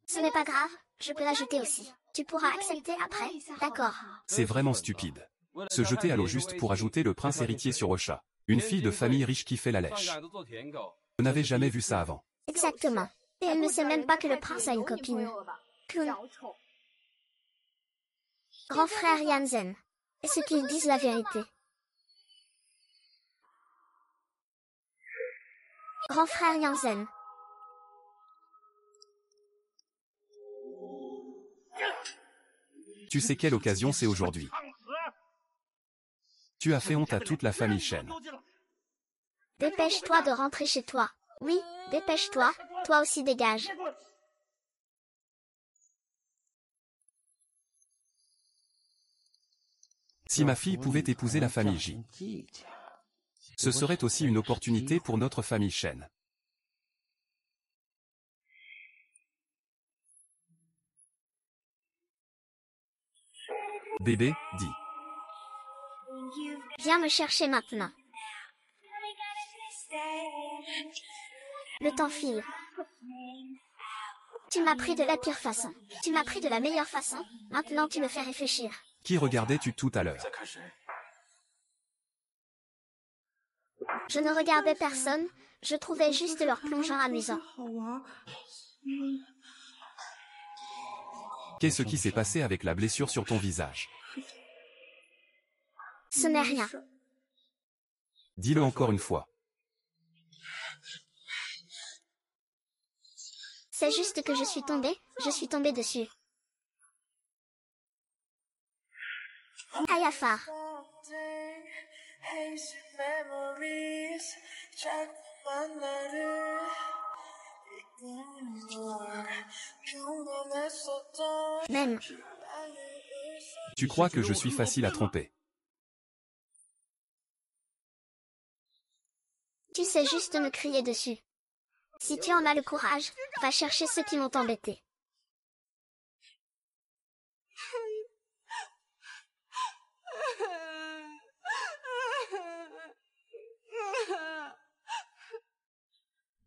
ce n'est pas grave, Je peux l'ajouter aussi. Tu pourras accepter après, d'accord. C'est vraiment stupide. Se jeter à l'eau juste pour ajouter le prince héritier sur Ocha. Une fille de famille riche qui fait la lèche. Je n'avais jamais vu ça avant. Exactement. Et elle ne sait même pas que le prince a une copine. Clown. Grand frère Jansen. Est-ce qu'ils disent la vérité? Grand frère Jansen. Tu sais quelle occasion c'est aujourd'hui. Tu as fait honte à toute la famille Shen. Dépêche-toi de rentrer chez toi. Oui, dépêche-toi, toi aussi dégage. Si ma fille pouvait épouser la famille J, ce serait aussi une opportunité pour notre famille Shen. Bébé, dis. Viens me chercher maintenant. Le temps file. Tu m'as pris de la pire façon. Tu m'as pris de la meilleure façon. Maintenant tu me fais réfléchir. Qui regardais-tu tout à l'heure? Je ne regardais personne, je trouvais juste leur plongeon amusant. Qu'est-ce qui s'est passé avec la blessure sur ton visage? Ce n'est rien. Dis-le encore une fois. C'est juste que je suis tombée dessus. Ayafar. Même. Tu crois que je suis facile à tromper? Tu sais juste me crier dessus. Si tu en as le courage, va chercher ceux qui m'ont embêté.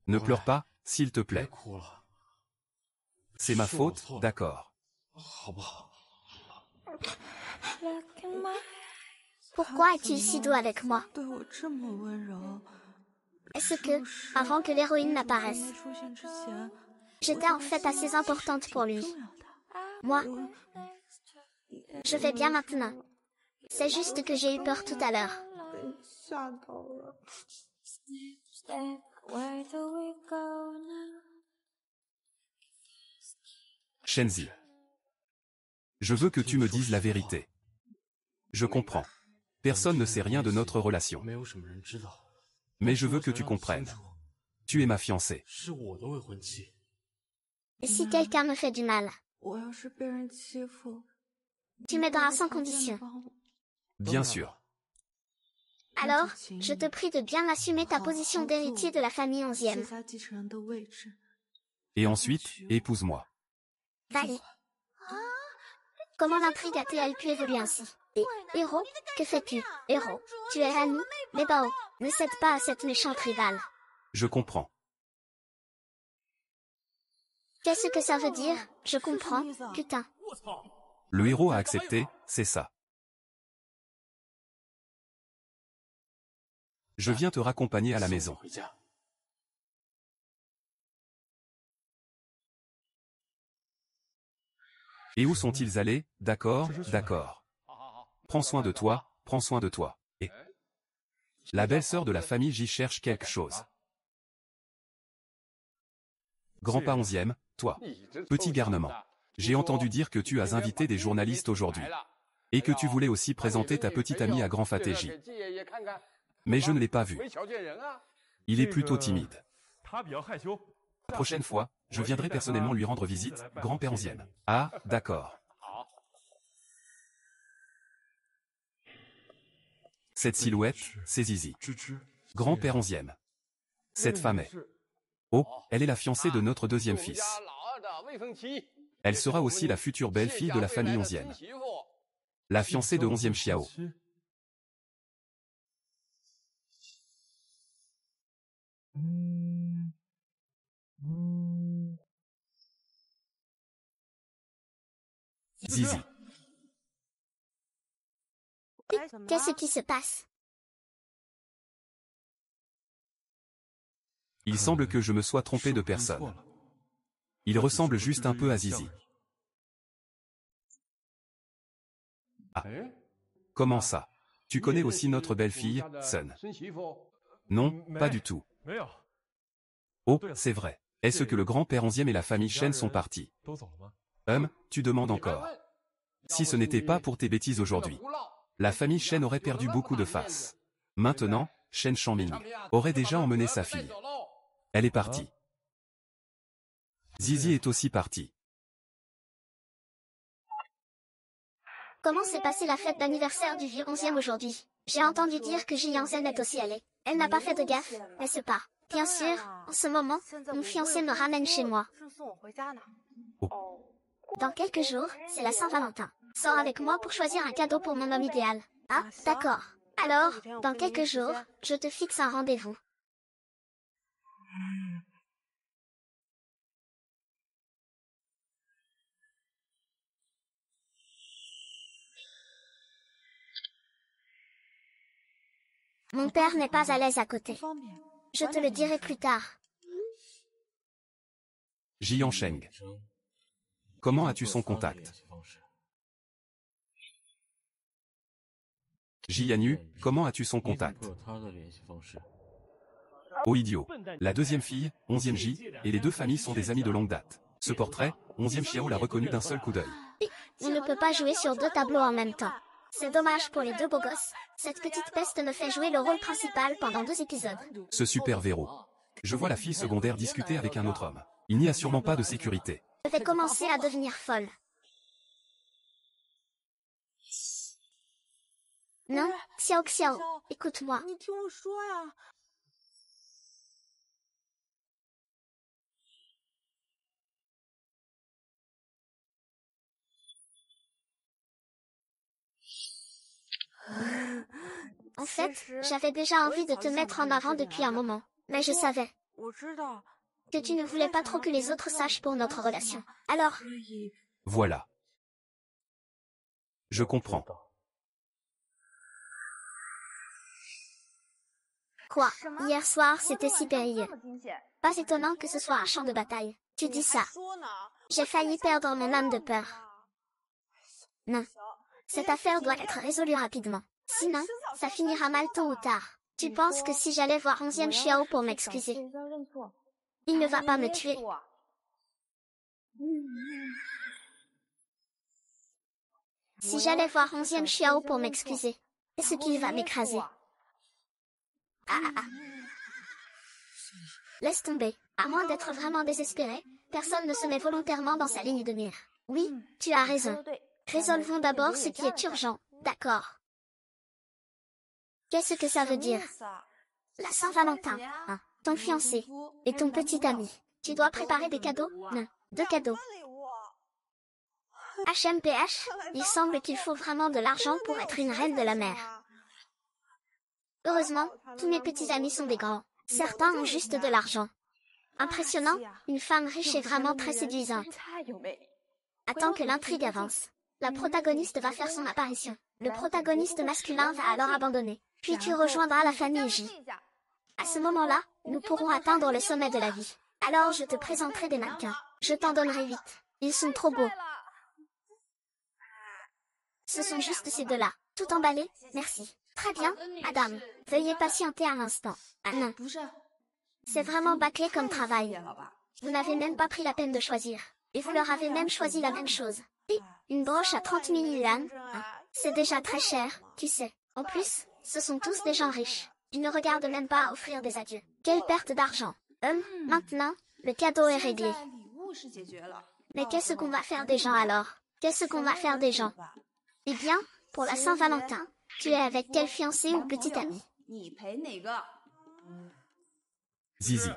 Ne pleure pas, s'il te plaît. C'est ma faute, d'accord. Pourquoi es-tu si doux avec moi? Est-ce que, avant que l'héroïne n'apparaisse, j'étais en fait assez importante pour lui? Moi, je vais bien maintenant. C'est juste que j'ai eu peur tout à l'heure. Shenzi. Je veux que tu me dises la vérité. Je comprends. Personne ne sait rien de notre relation. Mais je veux que tu comprennes. Tu es ma fiancée. Et si quelqu'un me fait du mal, tu m'aideras sans condition. Bien sûr. Alors, je te prie de bien assumer ta position d'héritier de la famille 11e. Et ensuite, épouse-moi. Vaillé. Comment l'intrigue a-t-elle pu évoluer ainsi? Et, héros, que fais-tu? Héros, tu es à nous, mais Bao, ne cède pas à cette méchante rivale. Je comprends. Qu'est-ce que ça veut dire? Je comprends, putain. Le héros a accepté, c'est ça. Je viens te raccompagner à la maison. Et où sont-ils allés? D'accord, d'accord. Prends soin de toi, prends soin de toi. Et la belle-sœur de la famille J cherche quelque chose. Grand-pas 11e, toi. Petit garnement. J'ai entendu dire que tu as invité des journalistes aujourd'hui. Et que tu voulais aussi présenter ta petite amie à Grand Fatéji. Mais je ne l'ai pas vu. Il est plutôt timide. La prochaine fois, je viendrai personnellement lui rendre visite, grand-père 11e. Ah, d'accord. Cette silhouette, c'est Zizi. Grand-père 11e. Cette femme est... Oh, elle est la fiancée de notre deuxième fils. Elle sera aussi la future belle-fille de la famille 11e. La fiancée de 11e Xiao. Zizi. Qu'est-ce qui se passe? Il semble que je me sois trompé de personne. Il ressemble juste un peu à Zizi. Ah. Comment ça? Tu connais aussi notre belle-fille, Sun? Non, pas du tout. Oh, c'est vrai. Est-ce que le grand-père 11e et la famille Shen sont partis? Tu demandes encore. Si ce n'était pas pour tes bêtises aujourd'hui, la famille Shen aurait perdu beaucoup de face. Maintenant, Shen Shangming aurait déjà emmené sa fille. Elle est partie. Zizi est aussi partie. Comment s'est passée la fête d'anniversaire du vieux 11e aujourd'hui? J'ai entendu dire que Ji Yanzen est aussi allée. Elle n'a pas fait de gaffe, n'est-ce pas? Bien sûr, en ce moment, mon fiancé me ramène chez moi. Oh. Dans quelques jours, c'est la Saint-Valentin. Sors avec moi pour choisir un cadeau pour mon homme idéal. Ah, d'accord. Alors, dans quelques jours, je te fixe un rendez-vous. Mon père n'est pas à l'aise à côté. Je te le dirai plus tard. Jian Sheng. Comment as-tu son contact? Jianu, comment as-tu son contact? Oh idiot. La deuxième fille, 11e Ji, et les deux familles sont des amis de longue date. Ce portrait, 11e Xiao l'a reconnu d'un seul coup d'œil. On ne peut pas jouer sur deux tableaux en même temps. C'est dommage pour les deux beaux gosses. Cette petite peste me fait jouer le rôle principal pendant 2 épisodes. Ce super verrou. Je vois la fille secondaire discuter avec un autre homme. Il n'y a sûrement pas de sécurité. Je vais commencer à devenir folle. Non, Xiao Xiao, écoute-moi. En fait, j'avais déjà envie de te mettre en avant depuis un moment, mais je savais que tu ne voulais pas trop que les autres sachent pour notre relation. Alors, Voilà. Je comprends. quoi? Hier soir, c'était si périlleux. Pas étonnant que ce soit un champ de bataille. Tu dis ça. J'ai failli perdre mon âme de peur. Non. Cette affaire doit être résolue rapidement. Sinon, ça finira mal tôt ou tard. Tu penses que si j'allais voir 11e Xiao pour m'excuser, il ne va pas me tuer? Si j'allais voir 11e Xiao pour m'excuser, est-ce qu'il va m'écraser? Ah. Laisse tomber. À moins d'être vraiment désespéré, personne ne se met volontairement dans sa ligne de mire. Oui, tu as raison. Résolvons d'abord ce qui est urgent, d'accord? Qu'est-ce que ça veut dire? La Saint-Valentin, hein, ton fiancé et ton petit ami. Tu dois préparer des cadeaux? Non, 2 cadeaux. HMPH, il semble qu'il faut vraiment de l'argent pour être une reine de la mer. Heureusement, tous mes petits amis sont des grands. Certains ont juste de l'argent. Impressionnant, une femme riche est vraiment très séduisante. Attends que l'intrigue avance. La protagoniste va faire son apparition. Le protagoniste masculin va alors abandonner. Puis tu rejoindras la famille J. À ce moment-là, nous pourrons atteindre le sommet de la vie. Alors je te présenterai des mannequins. Je t'en donnerai 8. Ils sont trop beaux. Ce sont juste ces deux-là. Tout emballé? Merci. Très bien, madame. Veuillez patienter un instant. Ah non. C'est vraiment bâclé comme travail. Vous n'avez même pas pris la peine de choisir. Et vous leur avez même choisi la même chose. Et une broche à 30 000 yuan. C'est déjà très cher, tu sais. En plus, ce sont tous des gens riches. Ils ne regardent même pas à offrir des adieux. Quelle perte d'argent. Maintenant, le cadeau est réglé. Mais qu'est-ce qu'on va faire des gens alors? Qu'est-ce qu'on va faire des gens? Eh bien, pour la Saint-Valentin, tu es avec quel fiancé ou petit ami? Zizi.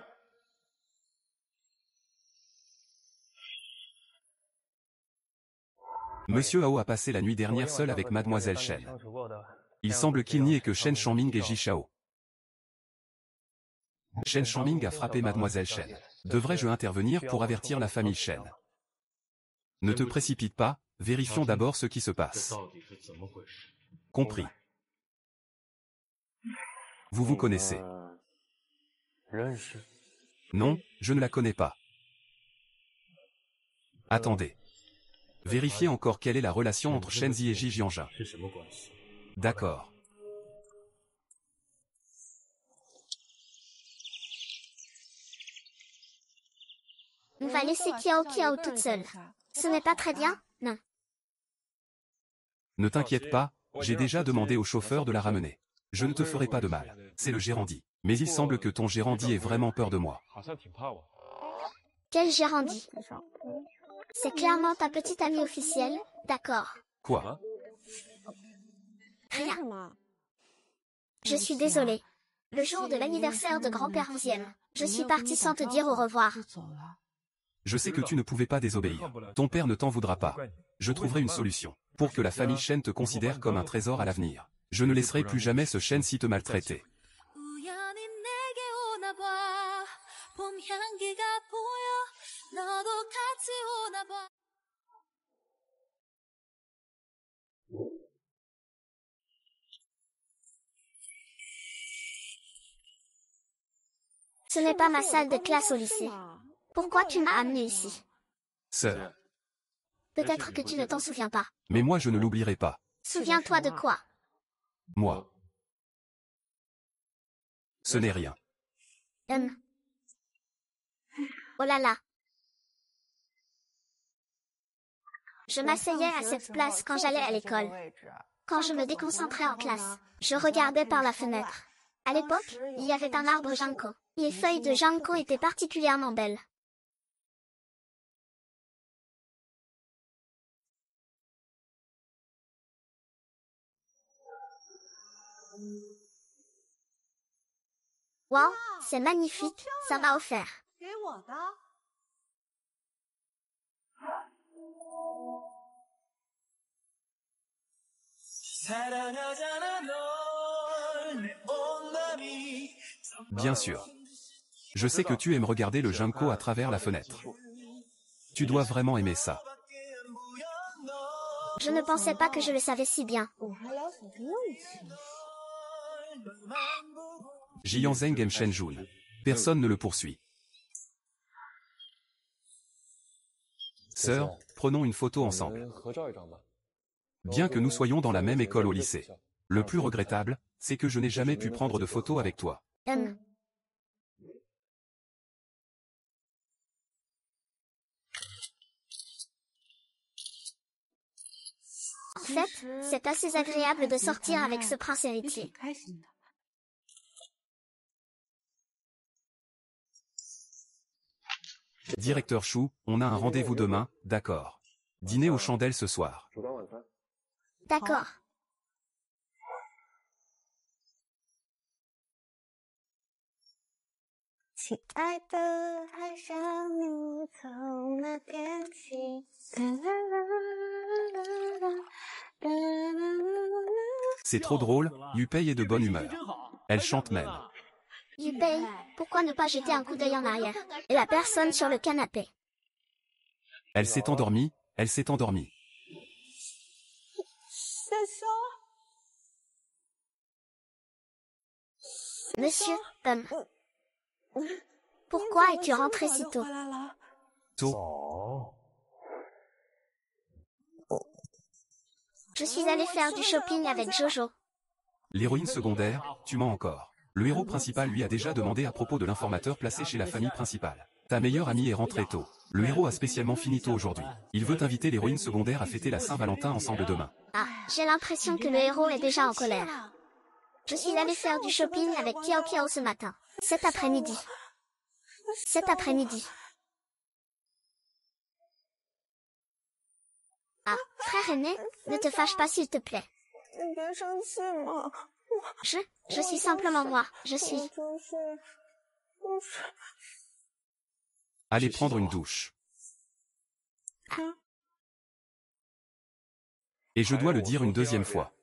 Monsieur Hao a passé la nuit dernière seul avec Mademoiselle Shen. Il semble qu'il n'y ait que Shen Shangming et Ji Shao. Shen Shangming a frappé Mademoiselle Shen. Devrais-je intervenir pour avertir la famille Shen? Ne te précipite pas, Vérifions d'abord ce qui se passe. Compris. Vous vous connaissez? Non, je ne la connais pas. Attendez. Vérifiez encore quelle est la relation entre Shenzi et Ji Jianjun. D'accord. On va laisser Kiao Kiao toute seule. Ce n'est pas très bien, non. Ne t'inquiète pas, j'ai déjà demandé au chauffeur de la ramener. Je ne te ferai pas de mal, c'est le gérandi. Mais il semble que ton gérandi ait vraiment peur de moi. Quel gérandi? C'est clairement ta petite amie officielle, d'accord. Quoi? Rien. Je suis désolée. Le jour de l'anniversaire de grand-père 11e, je suis partie sans te dire au revoir. Je sais que tu ne pouvais pas désobéir. Ton père ne t'en voudra pas. Je trouverai une solution. Pour que la famille Shen te considère comme un trésor à l'avenir. Je ne laisserai plus jamais ce Shen si te maltraiter. Ce n'est pas ma salle de classe au lycée. Pourquoi tu m'as amenée ici? Sœur. Peut-être que tu ne t'en souviens pas. Mais moi je ne l'oublierai pas. Souviens-toi de quoi? Moi. Ce n'est rien. Oh là là. Je m'asseyais à cette place quand j'allais à l'école. Quand je me déconcentrais en classe, je regardais par la fenêtre. À l'époque, il y avait un arbre ginkgo. Les feuilles de ginkgo étaient particulièrement belles. Wow, c'est magnifique, ça m'a offert. Bien sûr. Je sais que tu aimes regarder le ginkgo à travers la fenêtre. Tu dois vraiment aimer ça. Je ne pensais pas que je le savais si bien. Jianzheng aime Shenjun. Personne ne le poursuit. Sœur, prenons une photo ensemble. Bien que nous soyons dans la même école au lycée. Le plus regrettable, c'est que je n'ai jamais pu prendre de photos avec toi. En fait, c'est assez agréable de sortir avec ce prince héritier. Directeur Chou, on a un rendez-vous demain, d'accord. Dîner aux chandelles ce soir. D'accord. C'est trop drôle, Yupei est de bonne humeur. Elle chante même. Yupei, pourquoi ne pas jeter un coup d'œil en arrière? Et la personne sur le canapé. Elle s'est endormie, elle s'est endormie. Monsieur, pourquoi es-tu rentré si tôt? Tôt. Je suis allée faire du shopping avec Jojo. L'héroïne secondaire, tu mens encore. Le héros principal lui a déjà demandé à propos de l'informateur placé chez la famille principale. Ta meilleure amie est rentrée tôt. Le héros a spécialement fini tôt aujourd'hui. Il veut inviter l'héroïne secondaire à fêter la Saint-Valentin ensemble demain. Ah, j'ai l'impression que le héros est déjà en colère. Je suis allée faire du shopping avec Kiao Kiao ce matin. Cet après-midi. Ah, frère aîné, ne te fâche pas s'il te plaît. Je suis simplement moi, je suis... Allez prendre une douche. Et je dois le dire une deuxième fois.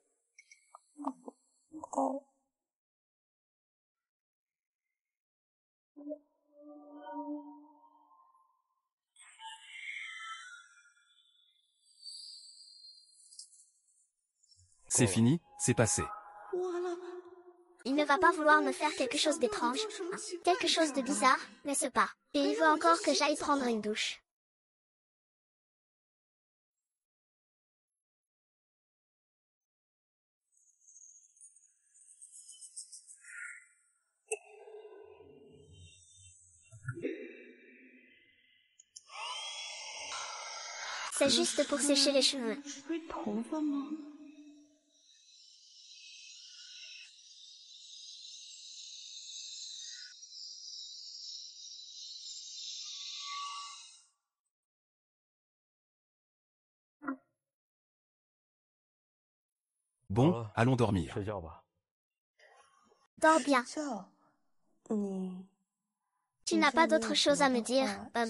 C'est fini, c'est passé. Il ne va pas vouloir me faire quelque chose d'étrange, hein, quelque chose de bizarre, n'est-ce pas? Et il veut encore que j'aille prendre une douche. C'est juste pour sécher les cheveux. Bon, allons dormir. Dors bien. Tu n'as pas d'autre chose à me dire, Bob.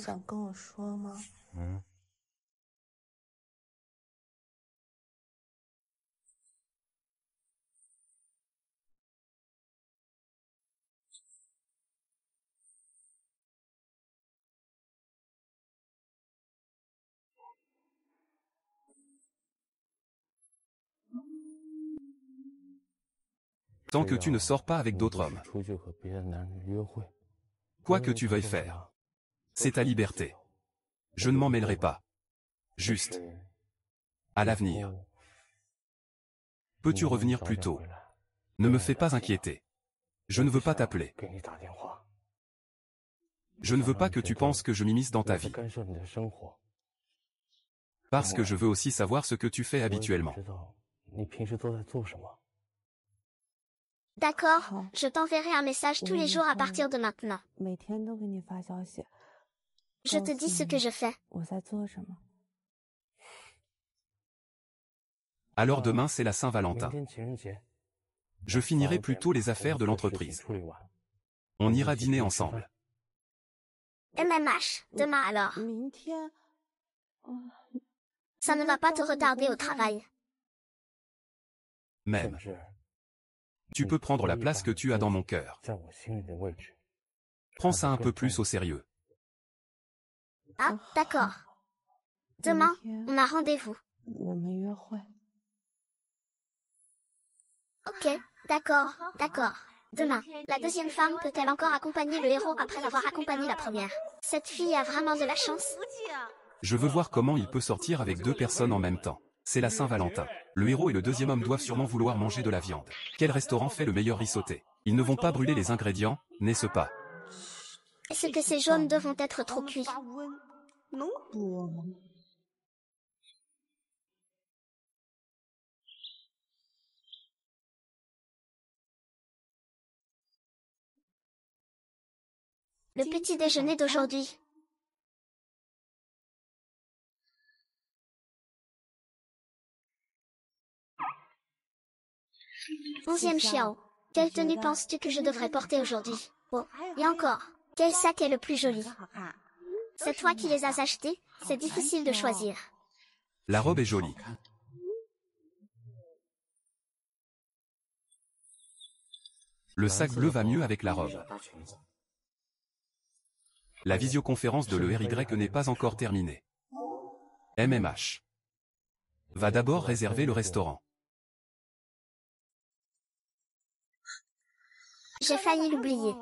Tant que tu ne sors pas avec d'autres hommes. Quoi que tu veuilles faire. C'est ta liberté. Je ne m'en mêlerai pas. Juste. À l'avenir. Peux-tu revenir plus tôt? Ne me fais pas inquiéter. Je ne veux pas t'appeler. Je ne veux pas que tu penses que je m'immisce dans ta vie. Parce que je veux aussi savoir ce que tu fais habituellement. D'accord, je t'enverrai un message tous les jours à partir de maintenant. Je te dis ce que je fais. Alors demain c'est la Saint-Valentin. Je finirai plus tôt les affaires de l'entreprise. On ira dîner ensemble. MMH, demain alors. Ça ne va pas te retarder au travail. Même. Tu peux prendre la place que tu as dans mon cœur. Prends ça un peu plus au sérieux. Ah, d'accord. Demain, on a rendez-vous. Ok, d'accord, d'accord. Demain, la deuxième femme peut-elle encore accompagner le héros après l'avoir accompagné la première? Cette fille a vraiment de la chance. Je veux voir comment il peut sortir avec deux personnes en même temps. C'est la Saint-Valentin. Le héros et le deuxième homme doivent sûrement vouloir manger de la viande. Quel restaurant fait le meilleur riz sauté? Ils ne vont pas brûler les ingrédients, n'est-ce pas? Est-ce que ces jaunes devront être trop cuits? Le petit déjeuner d'aujourd'hui. Onzième Xiao. Quelle tenue penses-tu que je devrais porter aujourd'hui? Oh, et encore, quel sac est le plus joli? C'est toi qui les as achetés, c'est difficile de choisir. La robe est jolie. Le sac bleu va mieux avec la robe. La visioconférence de l'ERY n'est pas encore terminée. MMH. Va d'abord réserver le restaurant. J'ai failli l'oublier.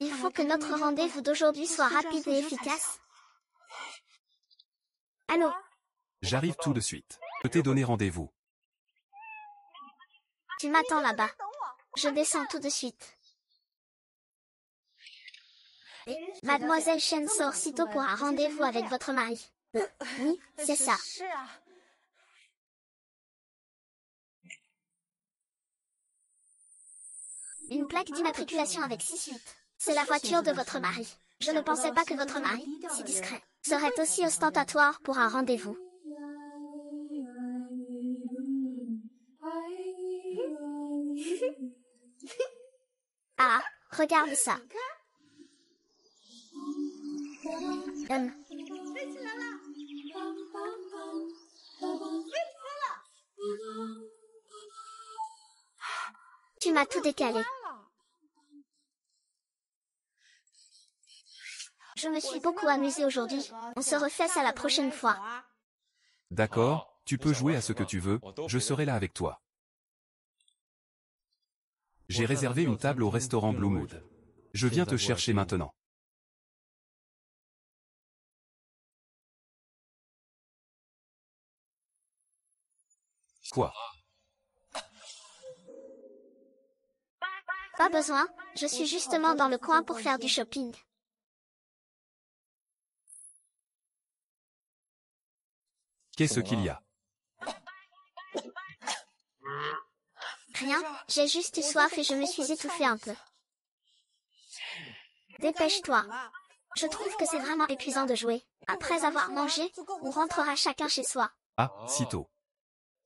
Il faut que notre rendez-vous d'aujourd'hui soit rapide et efficace. Allô? J'arrive tout de suite. Je t'ai donné rendez-vous. Tu m'attends là-bas. Je descends tout de suite. Mademoiselle Chen sort sitôt pour un rendez-vous avec votre mari. Oui, c'est ça. Une plaque d'immatriculation avec 6-8. C'est la voiture de votre mari. Je ne pensais pas que votre mari, si discret, serait aussi ostentatoire pour un rendez-vous. Ah, regarde ça. Tu m'as tout décalé. Je me suis beaucoup amusée aujourd'hui. On se refait ça la prochaine fois. D'accord, Tu peux jouer à ce que tu veux, je serai là avec toi. J'ai réservé une table au restaurant Blue Mood. Je viens te chercher maintenant. Quoi? Pas besoin, je suis justement dans le coin pour faire du shopping. Qu'est-ce qu'il y a? Rien, j'ai juste eu soif et je me suis étouffée un peu. Dépêche-toi. Je trouve que c'est vraiment épuisant de jouer. Après avoir mangé, on rentrera chacun chez soi. Ah, si tôt.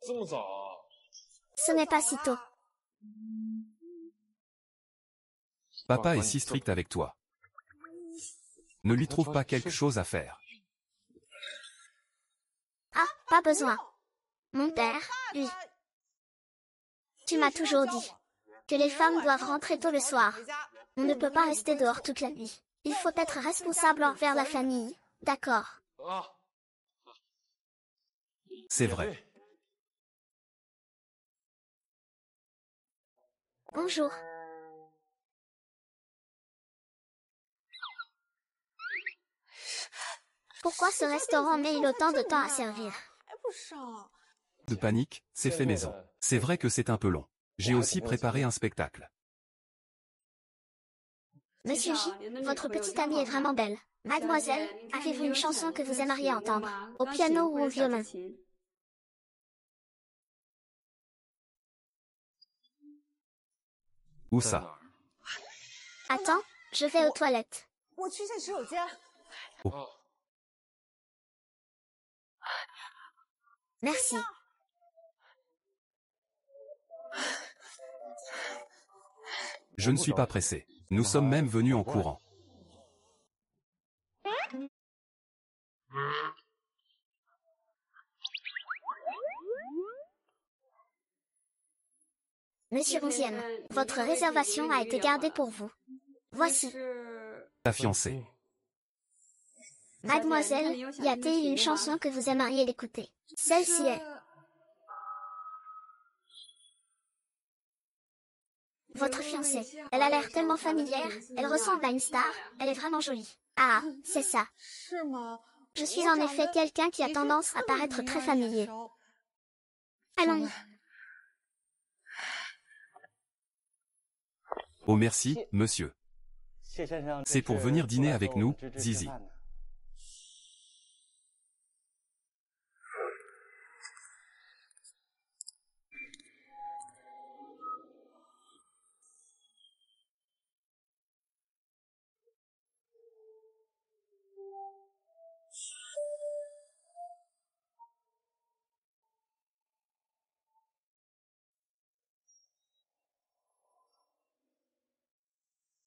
Ce n'est pas si tôt. Papa est si strict avec toi. Ne lui trouve pas quelque chose à faire. Ah, pas besoin. Mon père, lui. Tu m'as toujours dit que les femmes doivent rentrer tôt le soir. On ne peut pas rester dehors toute la nuit. Il faut être responsable envers la famille. D'accord. C'est vrai. Bonjour. Pourquoi ce restaurant met-il autant de temps à servir? De panique, c'est fait maison. C'est vrai que c'est un peu long. J'ai aussi préparé un spectacle. Monsieur J, votre petite amie est vraiment belle. Mademoiselle, avez-vous une chanson que vous aimeriez entendre, au piano ou au violon? Où ça? Attends, je vais aux toilettes. Oh. Merci. Je ne suis pas pressé. Nous sommes même venus en courant. Monsieur 11e, votre réservation a été gardée pour vous. Voici. Ta fiancée. Mademoiselle, y a-t-il une chanson que vous aimeriez l'écouter? Celle-ci est. Votre fiancée. Elle a l'air tellement familière, elle ressemble à une star, elle est vraiment jolie. Ah, c'est ça. Je suis en effet quelqu'un qui a tendance à paraître très familier. Allons-y. Oh merci, monsieur. C'est pour venir dîner avec nous, Zizi.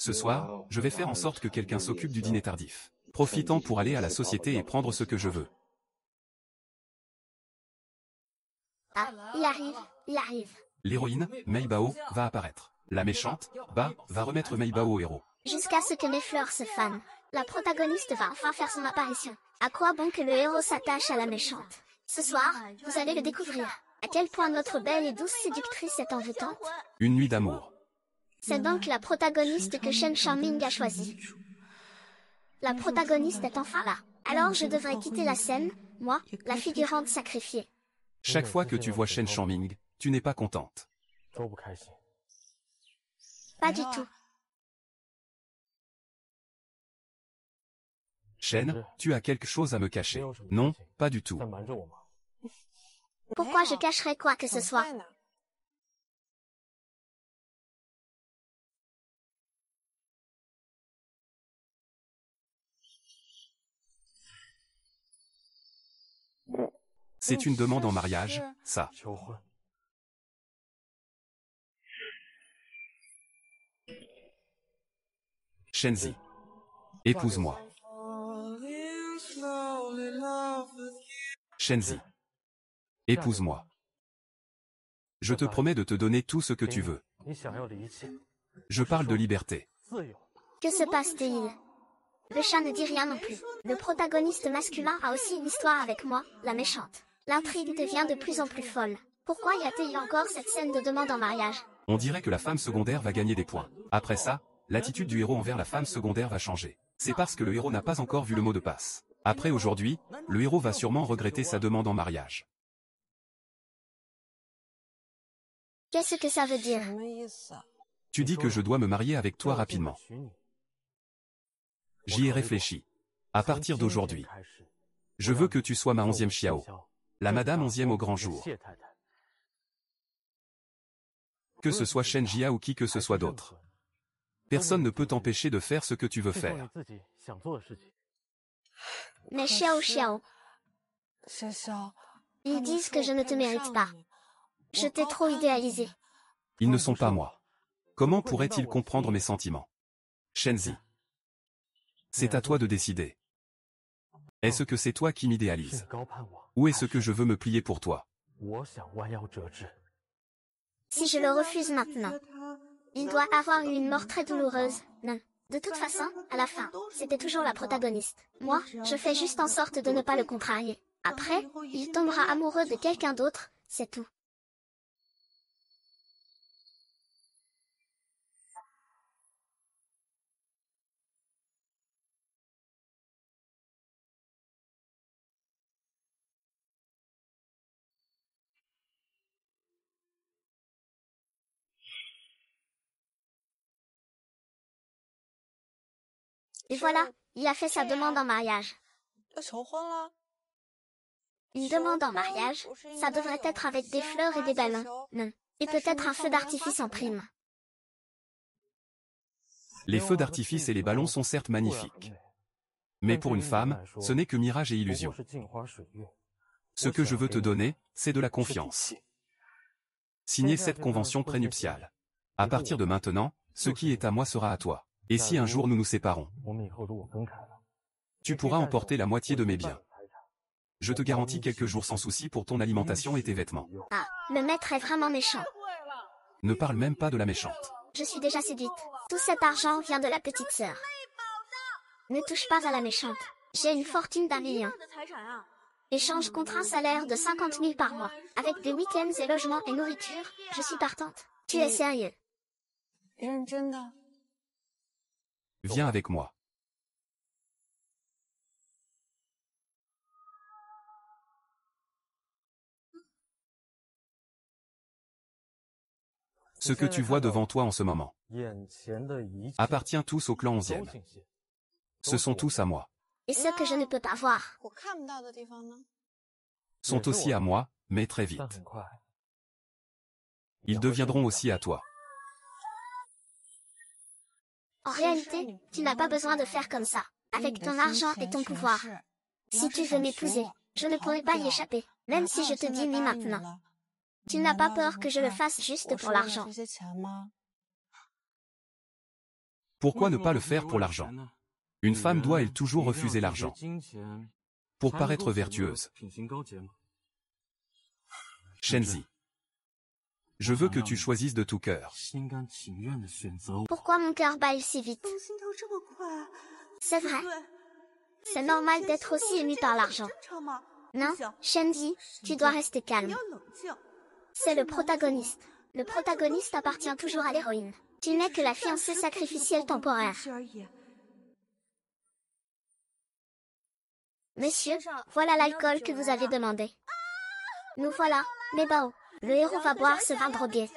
Ce soir, je vais faire en sorte que quelqu'un s'occupe du dîner tardif. Profitant pour aller à la société et prendre ce que je veux. Ah, il arrive, il arrive. L'héroïne, Mei Bao, va apparaître. La méchante, Ba, va remettre Mei Bao au héros. Jusqu'à ce que mes fleurs se fanent. La protagoniste va enfin faire son apparition. À quoi bon que le héros s'attache à la méchante? Ce soir, vous allez le découvrir. À quel point notre belle et douce séductrice est envoûtante. Une nuit d'amour. C'est donc la protagoniste que Shen Xiangming a choisie. La protagoniste est enfin là. Alors je devrais quitter la scène, moi, la figurante sacrifiée. Chaque fois que tu vois Shen Xiangming, tu n'es pas contente. Pas du tout. Shen, tu as quelque chose à me cacher. Non, pas du tout. Pourquoi je cacherais quoi que ce soit? C'est une demande en mariage, ça. Shenzi. Épouse-moi. Shenzi. Épouse-moi. Je te promets de te donner tout ce que tu veux. Je parle de liberté. Que se passe-t-il? Le chat ne dit rien non plus. Le protagoniste masculin a aussi une histoire avec moi, la méchante. L'intrigue devient de plus en plus folle. Pourquoi y a-t-il encore cette scène de demande en mariage? On dirait que la femme secondaire va gagner des points. Après ça, l'attitude du héros envers la femme secondaire va changer. C'est parce que le héros n'a pas encore vu le mot de passe. Après aujourd'hui, le héros va sûrement regretter sa demande en mariage. Qu'est-ce que ça veut dire? Tu dis que je dois me marier avec toi rapidement. J'y ai réfléchi. À partir d'aujourd'hui, je veux que tu sois ma 11e Xiao. La madame 11e au grand jour. Que ce soit Shen Jia ou qui que ce soit d'autre. Personne ne peut t'empêcher de faire ce que tu veux faire. Mais Xiao, ils disent que je ne te mérite pas. Je t'ai trop idéalisé. Ils ne sont pas moi. Comment pourraient-ils comprendre mes sentiments? Shenzi. C'est à toi de décider. Est-ce que c'est toi qui m'idéalises? Ou est-ce que je veux me plier pour toi? Si je le refuse maintenant, il doit avoir eu une mort très douloureuse. Non. De toute façon, à la fin, c'était toujours la protagoniste. Moi, je fais juste en sorte de ne pas le contrarier. Après, il tombera amoureux de quelqu'un d'autre, c'est tout. Et voilà, il a fait sa demande en mariage. Une demande en mariage, ça devrait être avec des fleurs et des ballons, non. Et peut-être un feu d'artifice en prime. Les feux d'artifice et les ballons sont certes magnifiques. Mais pour une femme, ce n'est que mirage et illusion. Ce que je veux te donner, c'est de la confiance. Signer cette convention prénuptiale. À partir de maintenant, ce qui est à moi sera à toi. Et si un jour nous nous séparons, tu pourras emporter la moitié de mes biens. Je te garantis quelques jours sans souci pour ton alimentation et tes vêtements. Ah, le maître est vraiment méchant. Ne parle même pas de la méchante. Je suis déjà séduite. Tout cet argent vient de la petite sœur. Ne touche pas à la méchante. J'ai une fortune d'1 million. Échange contre un salaire de 50 000 par mois. Avec des week-ends et logements et nourriture, je suis partante. Tu es sérieux? Viens avec moi. Ce que tu vois devant toi en ce moment appartient tous au clan 11e. Ce sont tous à moi. Et ce que je ne peux pas voir? Sont aussi à moi, mais très vite. Ils deviendront aussi à toi. En réalité, tu n'as pas besoin de faire comme ça. Avec ton argent et ton pouvoir. Si tu veux m'épouser, je ne pourrai pas y échapper, même si je te dis oui maintenant. Tu n'as pas peur que je le fasse juste pour l'argent? Pourquoi ne pas le faire pour l'argent? Une femme doit elle toujours refuser l'argent pour paraître vertueuse. Shenzi, je veux que tu choisisses de tout cœur. Pourquoi mon cœur bat si vite? C'est vrai. C'est normal d'être aussi ému par l'argent. Non, Shenzi, tu dois rester calme. C'est le protagoniste. Le protagoniste appartient toujours à l'héroïne. Tu n'es que la fiancée sacrificielle temporaire. Messieurs, voilà l'alcool que vous avez demandé. Nous voilà, les Bao. Le héros va boire ce vin drogué.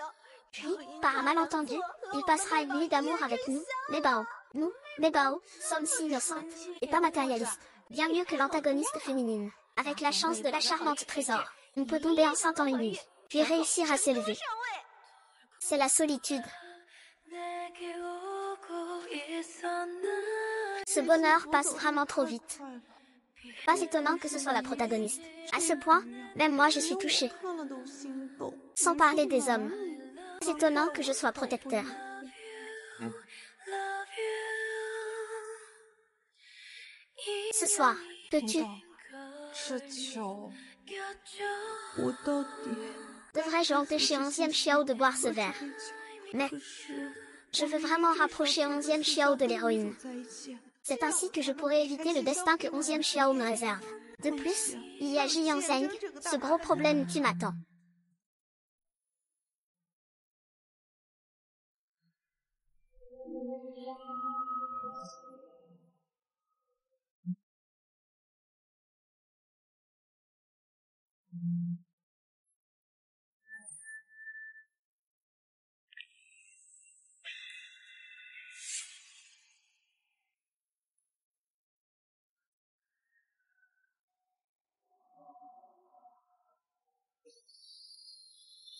Puis, par un malentendu, il passera une nuit d'amour avec nous, les Bao. Nous, les Bao, sommes si innocentes, et pas matérialistes. Bien mieux que l'antagoniste féminine. Avec la chance de la charmante trésor, on peut tomber enceinte en une nuit, puis réussir à s'élever. C'est la solitude. Ce bonheur passe vraiment trop vite. Pas étonnant que ce soit la protagoniste. À ce point, même moi je suis touchée. Sans parler des hommes. C'est étonnant que je sois protecteur. Ce soir, peux-tu... Devrais-je empêcher 11e Xiao de boire ce verre? Mais... je veux vraiment rapprocher 11e Xiao de l'héroïne. C'est ainsi que je pourrai éviter le destin que 11e Xiao me réserve. De plus, il y a Jiang Zheng, ce gros problème qui m'attend.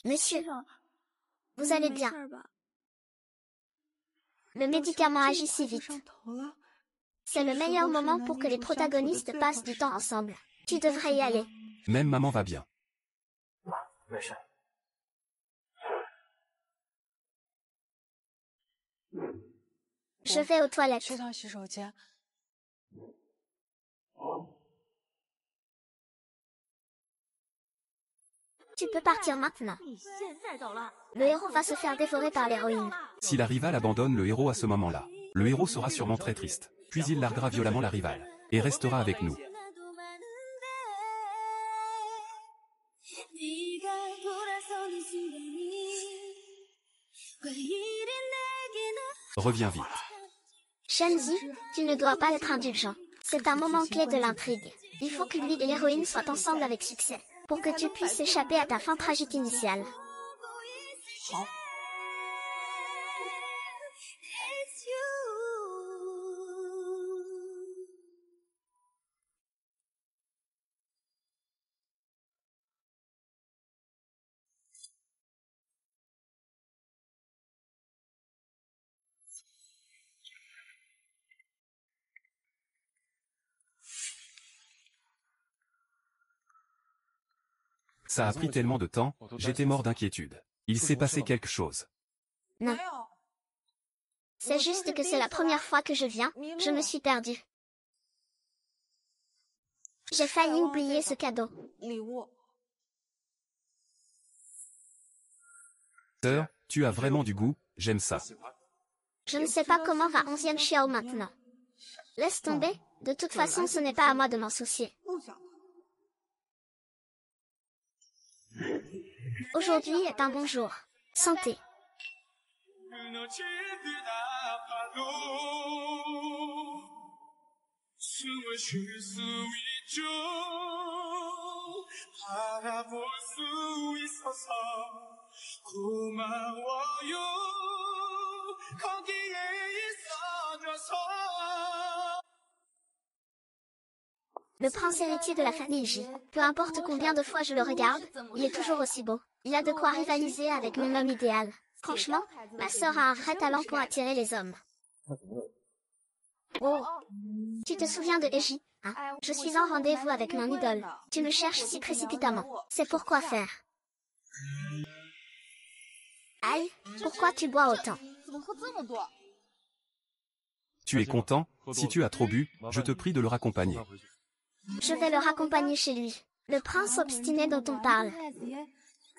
Monsieur, vous allez bien. Le médicament agit si vite. C'est le meilleur moment pour que les protagonistes passent du temps ensemble. Tu devrais y aller. Même maman va bien. Je vais aux toilettes. Tu peux partir maintenant. Le héros va se faire dévorer par l'héroïne. Si la rivale abandonne le héros à ce moment-là, le héros sera sûrement très triste. Puis il larguera violemment la rivale. Et restera avec nous. Reviens vite. Shenzi, tu ne dois pas être indulgent. C'est un moment clé de l'intrigue. Il faut que lui et l'héroïne soient ensemble avec succès, pour que tu puisses échapper à ta fin tragique initiale. Ça a pris tellement de temps, j'étais mort d'inquiétude. Il s'est passé quelque chose. Non. C'est juste que c'est la première fois que je viens, je me suis perdue. J'ai failli oublier ce cadeau. Sœur, tu as vraiment du goût, j'aime ça. Je ne sais pas comment va 11e Xiao maintenant. Laisse tomber, de toute façon ce n'est pas à moi de m'en soucier. Aujourd'hui est un bon jour. Santé. Le prince héritier de la famille J. Peu importe combien de fois je le regarde, il est toujours aussi beau. Il a de quoi rivaliser avec mon homme idéal. Franchement, ma sœur a un vrai talent pour attirer les hommes. Oh, tu te souviens de Eiji, hein? Je suis en rendez-vous avec mon idole. Tu me cherches si précipitamment. C'est pourquoi faire. Aïe, pourquoi tu bois autant? Tu es content? Si tu as trop bu, je te prie de le raccompagner. Je vais le raccompagner chez lui. Le prince obstiné dont on parle.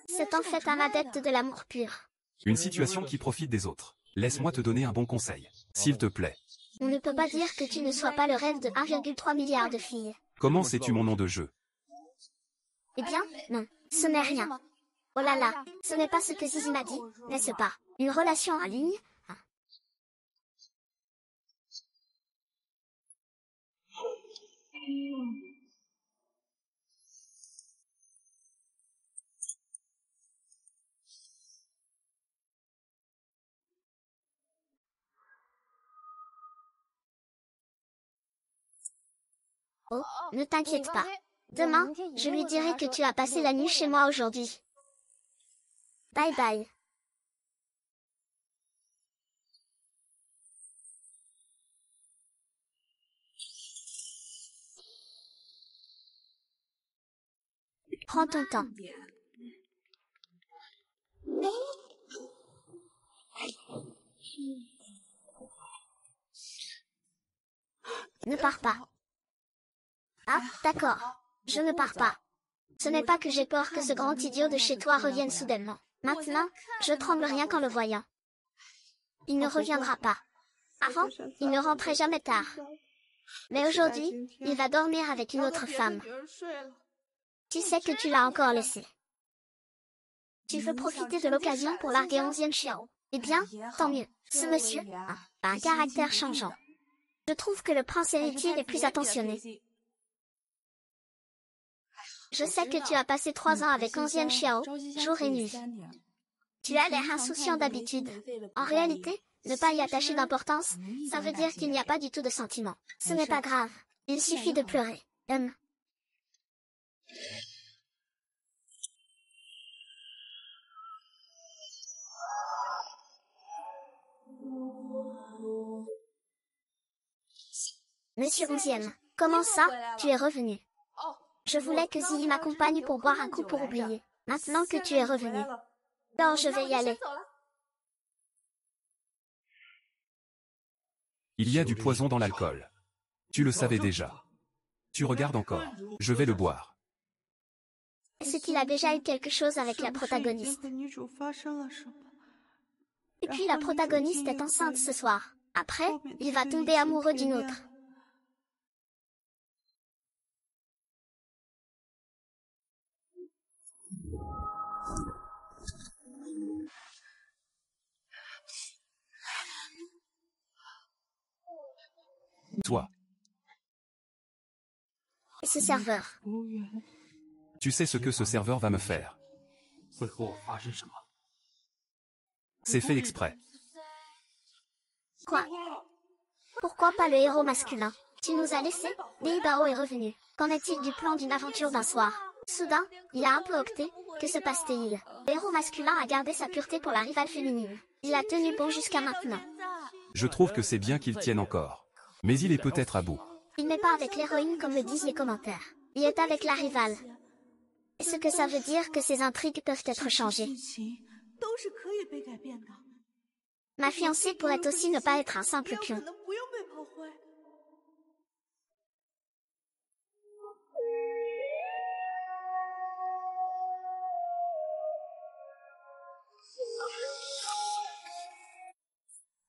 C'est en fait un adepte de l'amour pur. Une situation qui profite des autres. Laisse-moi te donner un bon conseil. S'il te plaît. On ne peut pas dire que tu ne sois pas le rêve de 1,3 milliard de filles. Comment sais-tu mon nom de jeu? Eh bien, non, ce n'est rien. Oh là là, ce n'est pas ce que Zizi m'a dit, n'est-ce pas? Une relation en ligne? Oh, ne t'inquiète pas. Demain, je lui dirai que tu as passé la nuit chez moi aujourd'hui. Bye bye. Prends ton temps. Ne pars pas. Ah, d'accord. Je ne pars pas. Ce n'est pas que j'ai peur que ce grand idiot de chez toi revienne soudainement. Maintenant, je tremble rien qu'en le voyant. Il ne reviendra pas. Avant, il ne rentrait jamais tard. Mais aujourd'hui, il va dormir avec une autre femme. Tu sais que tu l'as encore laissé. Tu veux profiter de l'occasion pour larguer 11e Xiao. Eh bien, tant mieux. Ce monsieur a un caractère changeant. Je trouve que le prince héritier est plus attentionné. Je sais que tu as passé 3 ans avec 11e Xiao, jour et nuit. Tu as l'air insouciant d'habitude. En réalité, ne pas y attacher d'importance, ça veut dire qu'il n'y a pas du tout de sentiment. Ce n'est pas grave. Il suffit de pleurer. Monsieur 11e, comment ça, tu es revenu? Je voulais que Ziyi m'accompagne pour boire un coup pour oublier. Maintenant que tu es revenu. Alors je vais y aller. Il y a du poison dans l'alcool. Tu le savais déjà. Tu regardes encore. Je vais le boire. Est-ce qu'il a déjà eu quelque chose avec la protagoniste? Et puis la protagoniste est enceinte ce soir. Après, il va tomber amoureux d'une autre. Toi. Et ce serveur? Tu sais ce que ce serveur va me faire. C'est fait exprès. Quoi? Pourquoi pas le héros masculin? Tu nous as laissés? Bei Bao est revenu. Qu'en est-il du plan d'une aventure d'un soir? Soudain, il a un peu opté. Que se passe-t-il? Le héros masculin a gardé sa pureté pour la rivale féminine. Il a tenu bon jusqu'à maintenant. Je trouve que c'est bien qu'il tienne encore. Mais il est peut-être à bout. Il n'est pas avec l'héroïne comme le disent les commentaires. Il est avec la rivale. Est-ce que ça veut dire que ces intrigues peuvent être changées? Ma fiancée pourrait aussi ne pas être un simple pion.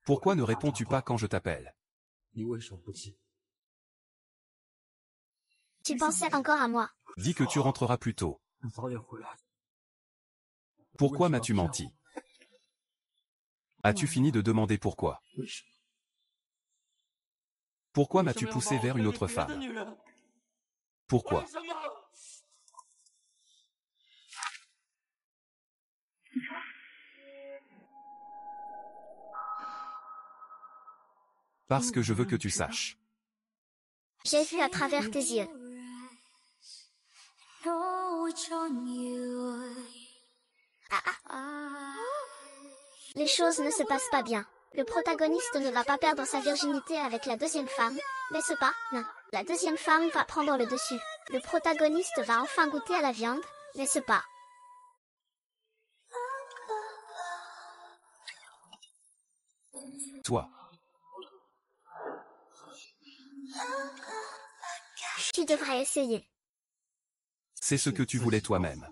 Pourquoi ne réponds-tu pas quand je t'appelle? Tu pensais encore à moi. Dis que tu rentreras plus tôt. Pourquoi m'as-tu menti? As-tu fini de demander pourquoi? Pourquoi m'as-tu poussé vers une autre femme? Pourquoi? Parce que je veux que tu saches. J'ai vu à travers tes yeux. Les choses ne se passent pas bien. Le protagoniste ne va pas perdre sa virginité avec la deuxième femme, mais ce pas, non. La deuxième femme va prendre le dessus. Le protagoniste va enfin goûter à la viande, mais ce pas. Toi. Tu devrais essayer. C'est ce que tu voulais toi-même.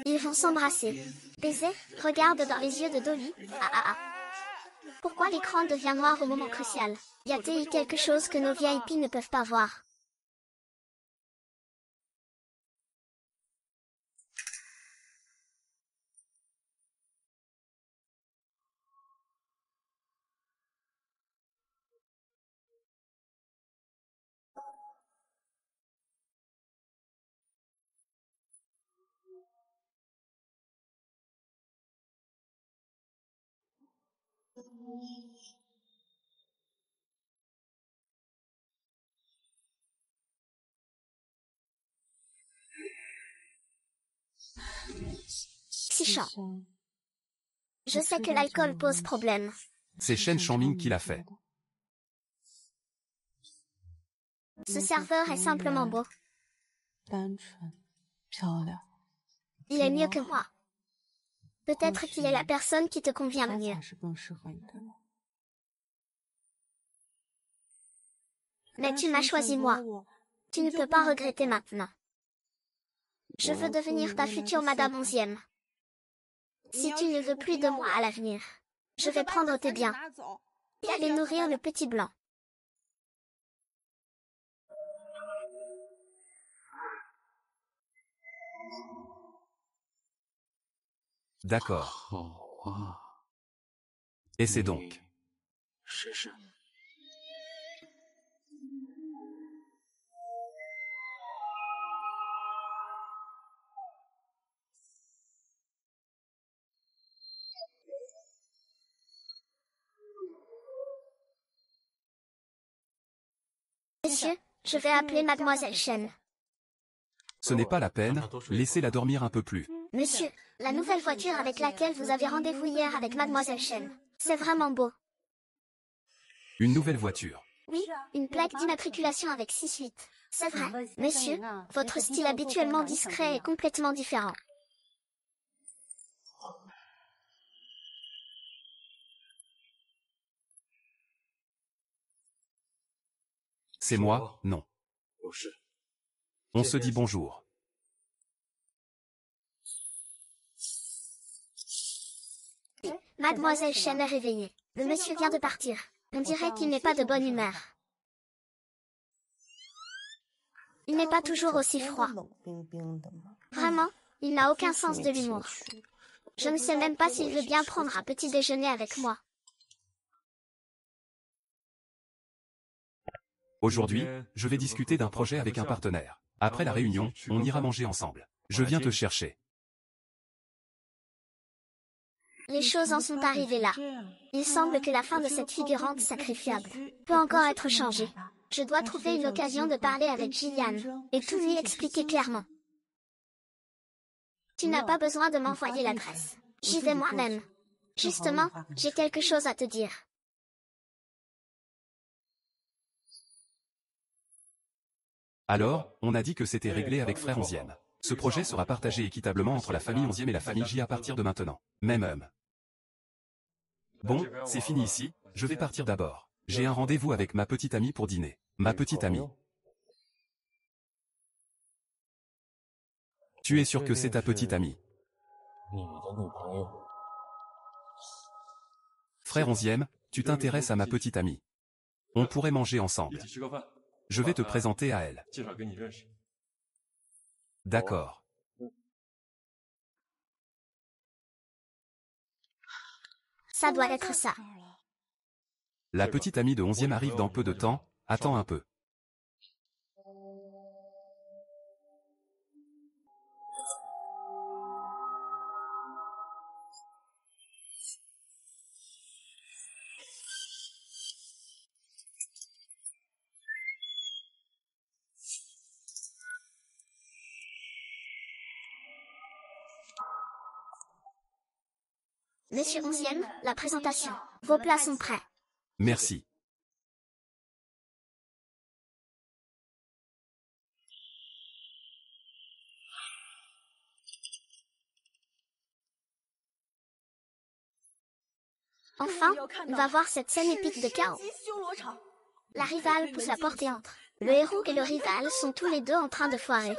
Ils vont s'embrasser. Baiser, regarde dans les yeux de Dolly. Pourquoi l'écran devient noir au moment crucial? Y a-t-il quelque chose que nos VIP ne peuvent pas voir? Xichang. Je sais que l'alcool pose problème. C'est Shen Shangming qui l'a fait. Ce serveur est simplement beau. Il est mieux que moi. Peut-être qu'il est la personne qui te convient le mieux. Mais tu m'as choisi moi. Tu ne peux pas regretter maintenant. Je veux devenir ta future Madame 11e. Si tu ne veux plus de moi à l'avenir, je vais prendre tes biens et aller nourrir le petit blanc. D'accord. 好啊， Essaie donc. 试试。 Messieurs, je vais appeler mademoiselle Chen. Ce n'est pas la peine, laissez-la dormir un peu plus. Monsieur, la nouvelle voiture avec laquelle vous avez rendez-vous hier avec mademoiselle Chen, c'est vraiment beau. Une nouvelle voiture. Oui, une plaque d'immatriculation avec 6-8. C'est vrai, messieurs, votre style habituellement discret est complètement différent. C'est moi, non. 不是， On se dit bonjour. Mademoiselle Chen est réveillée. Le monsieur vient de partir. On dirait qu'il n'est pas de bonne humeur. Il n'est pas toujours aussi froid. Vraiment, il n'a aucun sens de l'humour. Je ne sais même pas s'il veut bien prendre un petit déjeuner avec moi. Aujourd'hui, je vais discuter d'un projet avec un partenaire. Après la réunion, on ira manger ensemble. Je viens te chercher. Les choses en sont arrivées là. Il semble que la fin de cette figurante sacrifiable peut encore être changée. Je dois trouver une occasion de parler avec Jillian et tout lui expliquer clairement. Tu n'as pas besoin de m'envoyer l'adresse. J'y vais moi-même. Justement, j'ai quelque chose à te dire. Alors, on a dit que c'était réglé avec Frère Onzième. Ce projet sera partagé équitablement entre la famille Onzième et la famille J à partir de maintenant. Même homme. Bon, c'est fini ici, je vais partir d'abord. J'ai un rendez-vous avec ma petite amie pour dîner. Ma petite amie. Tu es sûr que c'est ta petite amie? 你的女朋友。 Frère Onzième, tu t'intéresses à ma petite amie. On pourrait manger ensemble. 一起吃个饭， Je vais te présenter à elle. 介绍给你认识。 D'accord. Ça doit être ça. La petite amie de 11e arrive dans peu de temps, attends un peu. Monsieur 11e, la présentation. Vos plats sont prêts. Merci. Enfin, on va voir cette scène épique de chaos. La rivale pousse la porte et entre. Le héros et le rival sont tous les deux en train de foirer.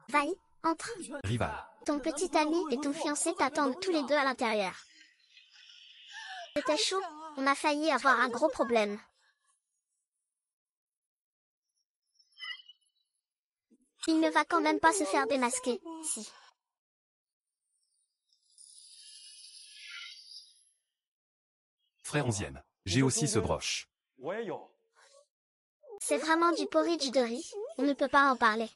Vaille, entre. Rival. Ton petit ami et ton fiancé t'attendent tous les deux à l'intérieur. C'était chaud, on a failli avoir un gros problème. Il ne va quand même pas se faire démasquer, si. Frère 11e, j'ai aussi ce broche. 我也有。 C'est vraiment du porridge de riz, on ne peut pas en parler.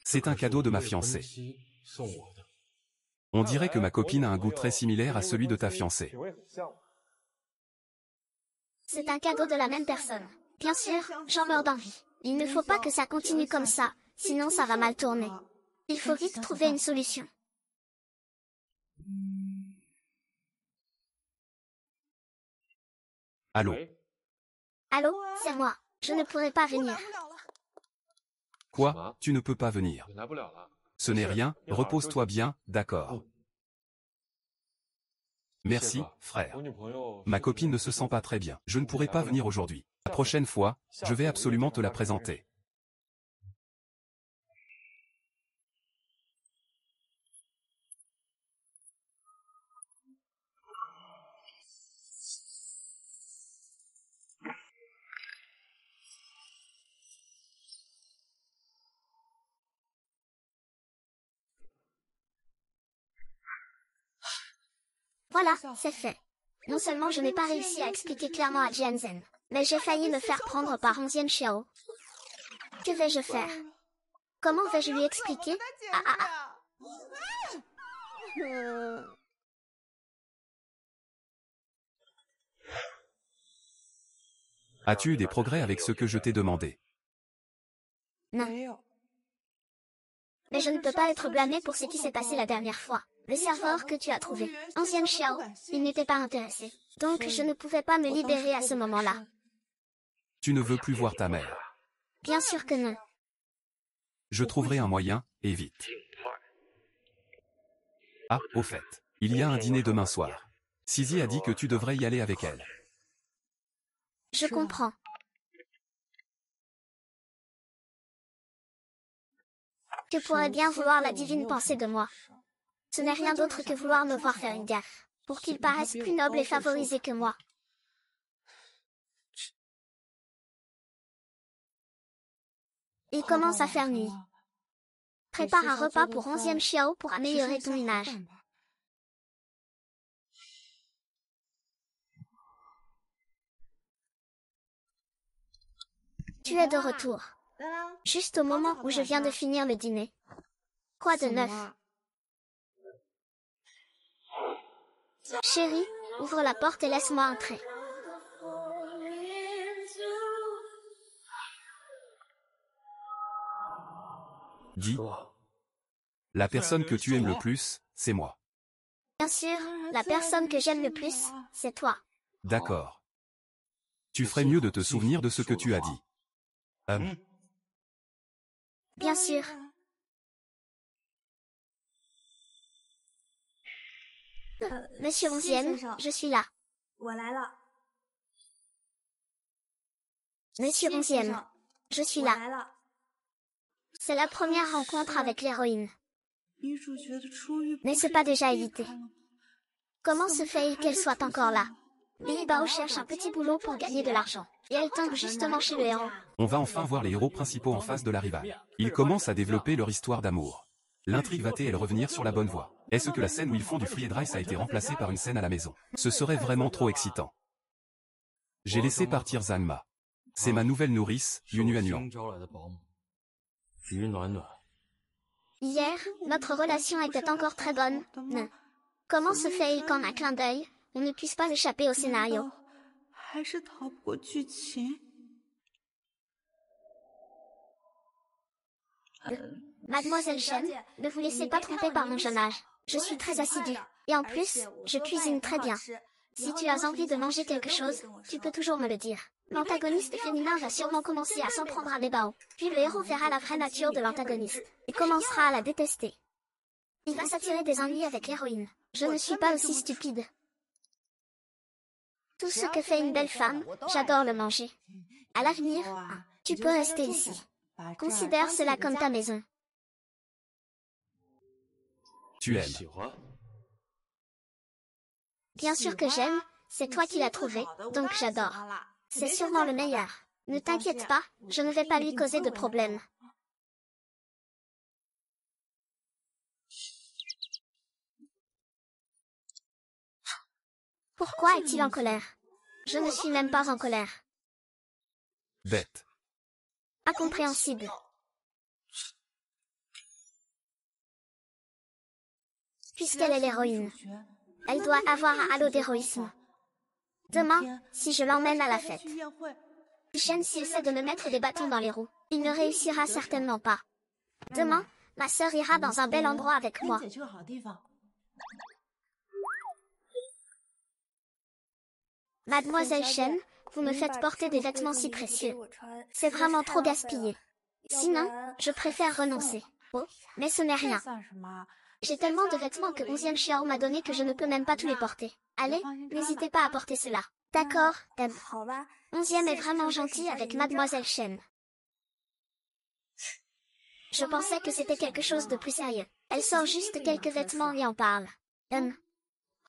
C'est un cadeau de ma fiancée. 送我的。 On dirait que ma copine a un goût très similaire à celui de ta fiancée. 品味很像。 C'est un cadeau de la même personne. Bien sûr, j'en meurs d'envie. Il ne faut pas que ça continue comme ça, sinon ça va mal tourner. Il faut vite trouver une solution. Allô? 喂， Allô, c'est moi. Je ne pourrai pas venir. Quoi? Tu ne peux pas venir. 来不了了。 Ce n'est rien, repose-toi bien, d'accord. Merci, frère. 我女朋友。 Ma copine ne se sent pas très bien. Je ne pourrai pas venir aujourd'hui. La prochaine fois, je vais absolument te la présenter. Voilà, c'est fait. Non seulement je n'ai pas réussi à expliquer clairement à Jianzhen, mais j'ai failli me faire prendre par 11e Xiao. Que vais-je faire? Comment vais-je lui expliquer? Ah ah ah. As-tu eu des progrès avec ce que je t'ai demandé? Non. Mais je ne peux pas être blâmé pour ce qui s'est passé la dernière fois. Le serveur que tu as trouvé, 11e Xiao, il n'était pas intéressé. Donc je ne pouvais pas me libérer à ce moment-là. Tu ne veux plus voir ta mère. Bien sûr que non. Je trouverai un moyen, et vite. Ah, au fait, il y a un dîner demain soir. Sisi a dit que tu devrais y aller avec elle. Je comprends. Tu pourrais bien vouloir la divine pensée de moi. Ce n'est rien d'autre que vouloir me voir faire une gaffe, pour qu'il paraisse plus noble et favorisé que moi. Il commence à faire nuit. Prépare un repas pour 11e Xiao pour améliorer ton image. Tu es de retour. Juste au moment où je viens de finir le dîner. Quoi de neuf? Chérie, ouvre la porte et laisse-moi entrer. Dis. La personne que tu aimes le plus, c'est moi. Bien sûr, la personne que j'aime le plus, c'est toi. D'accord. Tu ferais mieux de te souvenir de ce que tu as dit. Bien sûr. Monsieur 11e, je suis là. Monsieur 11e, je suis là. C'est la première rencontre avec l'héroïne. N'est-ce pas déjà évité? Comment se fait-il qu'elle soit encore là? Li Bao cherche un petit boulot pour gagner de l'argent. Et elle tombe justement chez le héros. On va enfin voir les héros principaux en face de la rivale. Ils commencent à développer leur histoire d'amour. L'intrigue va-t-elle revenir sur la bonne voie? Est-ce que la scène où ils font du fried rice a été remplacée par une scène à la maison? Ce serait vraiment trop excitant. J'ai laissé partir Zanma. C'est ma nouvelle nourrice, Yunuanuan. Hier, notre relation était encore très bonne. Non. Comment se fait-il qu'en un clin d'œil, on ne puisse pas échapper au scénario? Mademoiselle Shen, ne vous laissez pas tromper par mon jeune âge. Je suis très assidue. Et en plus, je cuisine très bien. Si tu as envie de manger quelque chose, tu peux toujours me le dire. L'antagoniste féminin va sûrement commencer à s'en prendre à Li Bao. Puis le héros verra la vraie nature de l'antagoniste et commencera à la détester. Il va s'attirer des ennuis avec l'héroïne. Je ne suis pas aussi stupide. Tout ce que fait une belle femme, j'adore le manger. À l'avenir, tu peux rester ici. Considère cela comme ta maison. Tu aimes. Bien sûr que j'aime, c'est toi qui l'as trouvé, donc j'adore. C'est sûrement le meilleur. Ne t'inquiète pas, je ne vais pas lui causer de problème. Pourquoi est-il en colère? Je ne suis même pas en colère. Bête. Incompréhensible. Puisqu'elle est l'héroïne, elle doit avoir un halo d'héroïsme. Demain, si je l'emmène à la fête, Shen s'il essaie de me mettre des bâtons dans les roues, il ne réussira certainement pas. Demain, ma sœur ira dans un bel endroit avec moi. Mademoiselle Shen, vous me faites porter des vêtements si précieux. C'est vraiment trop gaspillé. Sinon, je préfère renoncer. Oh, mais ce n'est rien. J'ai tellement de vêtements que 11e Xiao m'a donné que je ne peux même pas tous les porter. Allez, n'hésitez pas à porter cela. D'accord, M. 11e est vraiment gentil avec Mademoiselle Shen. Je pensais que c'était quelque chose de plus sérieux. Elle sort juste quelques vêtements et en parle. Elle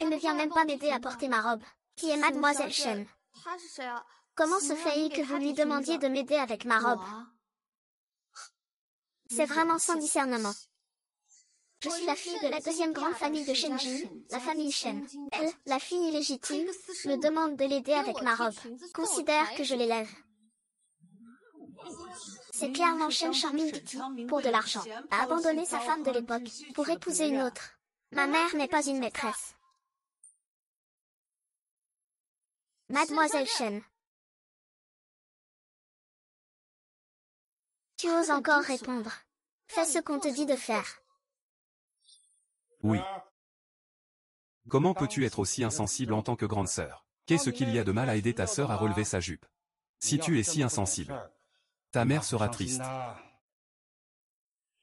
ne vient même pas m'aider à porter ma robe. Qui est Mademoiselle Shen? Comment se fait-il que vous lui demandiez de m'aider avec ma robe? C'est vraiment sans discernement. Je suis la fille de la deuxième grande famille de Shenjin, la famille Shen. Elle, la fille illégitime, me demande de l'aider avec ma robe. Considère que je l'élève. C'est clairement Shen Charming Kitty, pour de l'argent, a abandonné sa femme de l'époque, pour épouser une autre. Ma mère n'est pas une maîtresse. Mademoiselle Shen. Tu oses encore répondre. Fais ce qu'on te dit de faire. Oui. Comment peux-tu être aussi insensible en tant que grande sœur? Qu'est-ce qu'il y a de mal à aider ta sœur à relever sa jupe? Si tu es si insensible, ta mère sera triste.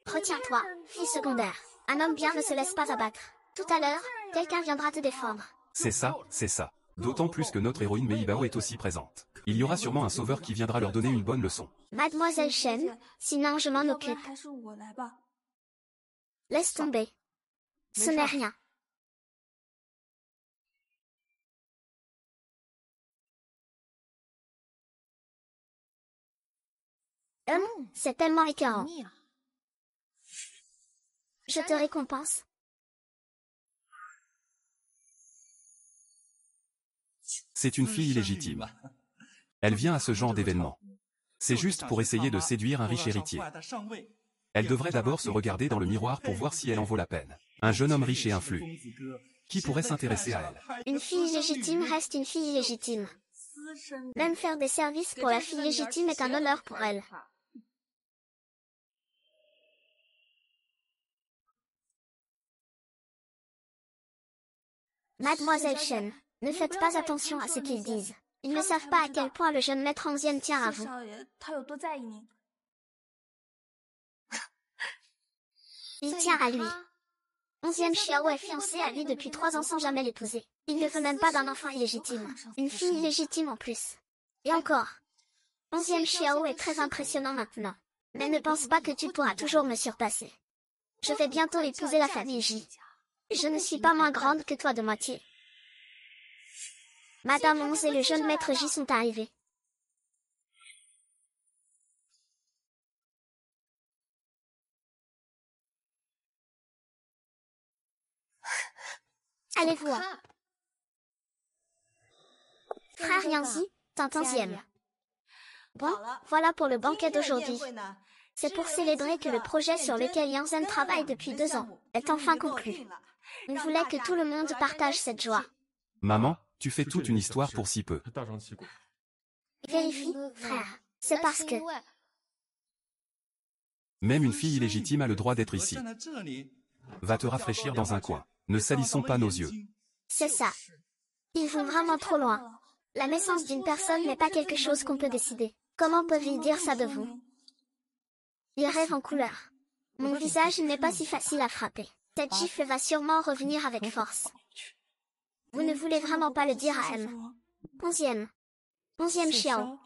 Retiens-toi, fille secondaire. Un homme bien ne se laisse pas abattre. Tout à l'heure, quelqu'un viendra te défendre. C'est ça, c'est ça. D'autant plus que notre héroïne Meibao est aussi présente. Il y aura sûrement un sauveur qui viendra leur donner une bonne leçon. Mademoiselle Shen, sinon je m'en occupe. Laisse tomber. Ce n'est rien. C'est tellement écœurant. Je te récompense. C'est une fille illégitime. Elle vient à ce genre d'événement. C'est juste pour essayer de séduire un riche héritier. Elle devrait d'abord se regarder dans le miroir pour voir si elle en vaut la peine. Un jeune homme riche et influent. Qui pourrait s'intéresser à elle? Une fille illégitime reste une fille illégitime. Même faire des services pour la fille légitime est un honneur pour elle. Mademoiselle Shen, ne faites pas attention à ce qu'ils disent. Ils ne savent pas à quel point le jeune maître onzième tient à vous. Il tient à lui. Onzième Xiao est fiancé à lui depuis 3 ans sans jamais l'épouser. Il ne veut même pas d'un enfant illégitime. Une fille illégitime en plus. Et encore. Onzième Xiao est très impressionnant maintenant. Mais ne pense pas que tu pourras toujours me surpasser. Je vais bientôt épouser la famille J. Je ne suis pas moins grande que toi de moitié. Madame 11 et le jeune maître J sont arrivés. Allez voir. Frère Yanzi, t'entends-y. Bon, voilà pour le banquet d'aujourd'hui. C'est pour célébrer que le projet sur lequel Yanzen travaille depuis 2 ans est enfin conclu. On voulait que tout le monde partage cette joie. Maman, tu fais toute une histoire pour si peu. Vérifie, frère. C'est parce que... Même une fille illégitime a le droit d'être ici. Va te rafraîchir dans un coin. Ne salissons pas nos yeux. C'est ça. Ils vont vraiment trop loin. La naissance d'une personne n'est pas quelque chose qu'on peut décider. Comment peuvent-ils dire ça de vous? Ils rêvent en couleur. Mon visage n'est pas si facile à frapper. Cette gifle va sûrement revenir avec force. Vous ne voulez vraiment pas le dire à M. 11e Xiao.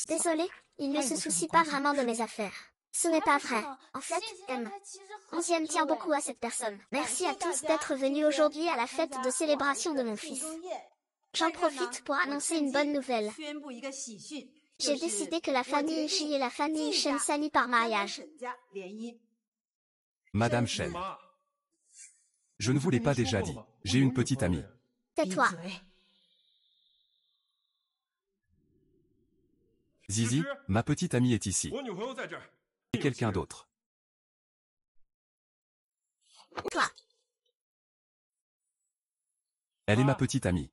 Désolé, il ne se soucie pas vraiment de mes affaires. Ce n'est pas vrai. En fait, M. 11e tient beaucoup à cette personne. Merci à tous d'être venus aujourd'hui à la fête de célébration de mon fils. J'en profite pour annoncer une bonne nouvelle. J'ai décidé que la famille J et la famille Shen s'allient par mariage. Madame Shen. Je ne vous l'ai pas déjà dit. J'ai une petite amie. Tais-toi. Zizi, ma petite amie est ici. Et quelqu'un d'autre. Toi. Elle est ma petite amie.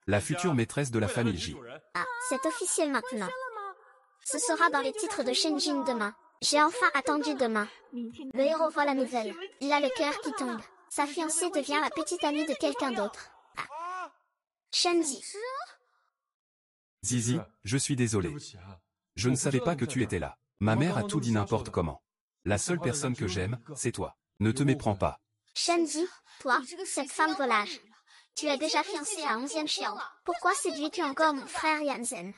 La future maîtresse de la famille J. Ah, c'est officiel maintenant. Ce sera dans les titres de Shenjin demain. J'ai enfin attendu demain. Le héros voit la nouvelle. Il a le cœur qui tombe. Sa fiancée devient la petite amie de quelqu'un d'autre. Ah. Shenzi. Zizi, je suis désolé. Je ne savais pas que tu étais là. Ma mère a tout dit n'importe comment. La seule personne que j'aime, c'est toi. Ne te méprends pas. Shenzi, toi, cette femme volage. Tu es déjà fiancé à 11e Xiao. Pourquoi séduis-tu encore mon frère Yanzen?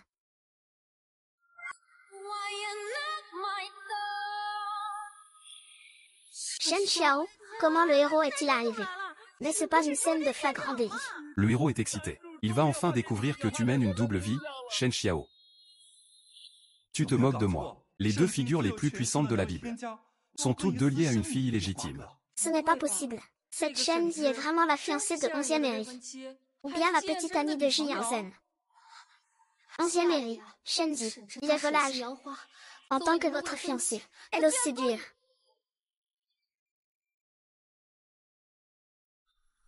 Shen Xiao, comment le héros est-il arrivé? N'est-ce pas une scène de flagrant délit? Le héros est excité. Il va enfin découvrir que tu mènes une double vie, Shen Xiao. Tu te moques de moi. Les 2 figures les plus puissantes de la Bible. sont toutes deux liées à une fille illégitime. Ce n'est pas possible. Cette Shenzi est vraiment la fiancée de 11e Eri. Ou bien la petite amie de Ji Yanzhen. 11e Eri, Shenzi, il est volage. En tant que votre fiancée, elle ose séduire.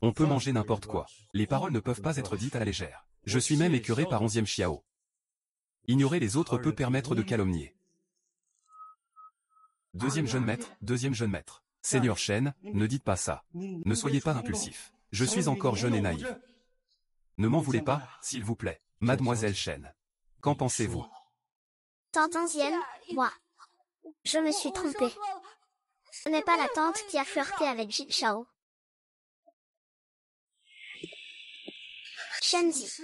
On peut manger n'importe quoi. Les paroles ne peuvent pas être dites à la légère. Je suis même écœuré par 11e Xiao. Ignorer les autres peut permettre de calomnier. Deuxième jeune maître. Seigneur Shen, ne dites pas ça. Ne soyez pas impulsif. Je suis encore jeune et naïf. Ne m'en voulez pas, s'il vous plaît. Mademoiselle Shen. Qu'en pensez-vous? Tante 11e, moi. Je me suis trompée. Ce n'est pas la tante qui a flirté avec Ji Shao. Shenzi,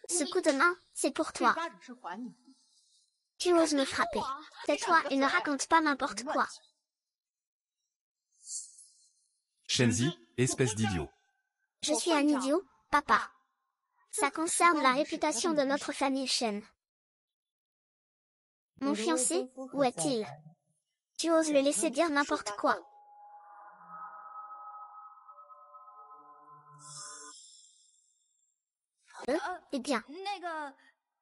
ce coup de main, c'est pour toi. Tu oses me frapper. Tais-toi et ne raconte pas n'importe quoi. Shenzi, espèce d'idiot. Je suis un idiot, papa. Ça concerne la réputation de notre famille Shen. Mon fiancé, où est-il? Tu oses le laisser dire n'importe quoi. Eh bien.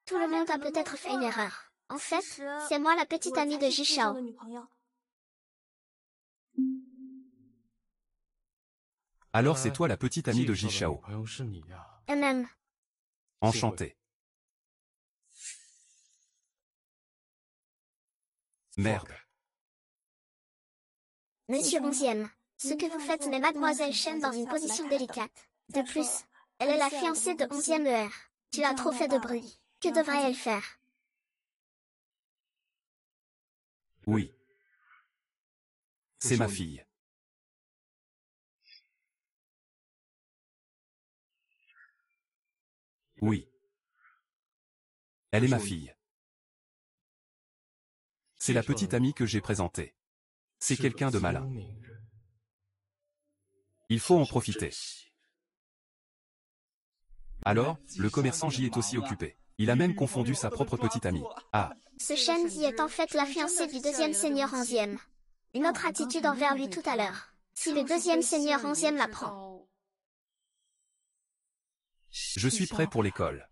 Tout le monde a peut-être fait une erreur. En fait, c'est moi la petite amie de Ji Shao. Alors c'est toi la petite amie de Ji Shao. Elle-même. Enchanté. Merde. Monsieur 11e, ce que vous faites met Mademoiselle Shen dans une position délicate. De plus, elle est la fiancée de 11e ER. Tu as trop fait de bruit. Que devrait-elle faire? Oui. C'est ma fille. Oui. Elle est ma fille. C'est la petite amie que j'ai présentée. C'est quelqu'un de malin. Il faut en profiter. Alors, le commerçant J est aussi occupé. Il a même confondu sa propre petite amie. Ah. Ce Shenzi est en fait la fiancée du deuxième seigneur 11e. Une autre attitude envers lui tout à l'heure. Si le deuxième seigneur 11e l'apprend. Je suis prêt pour l'école.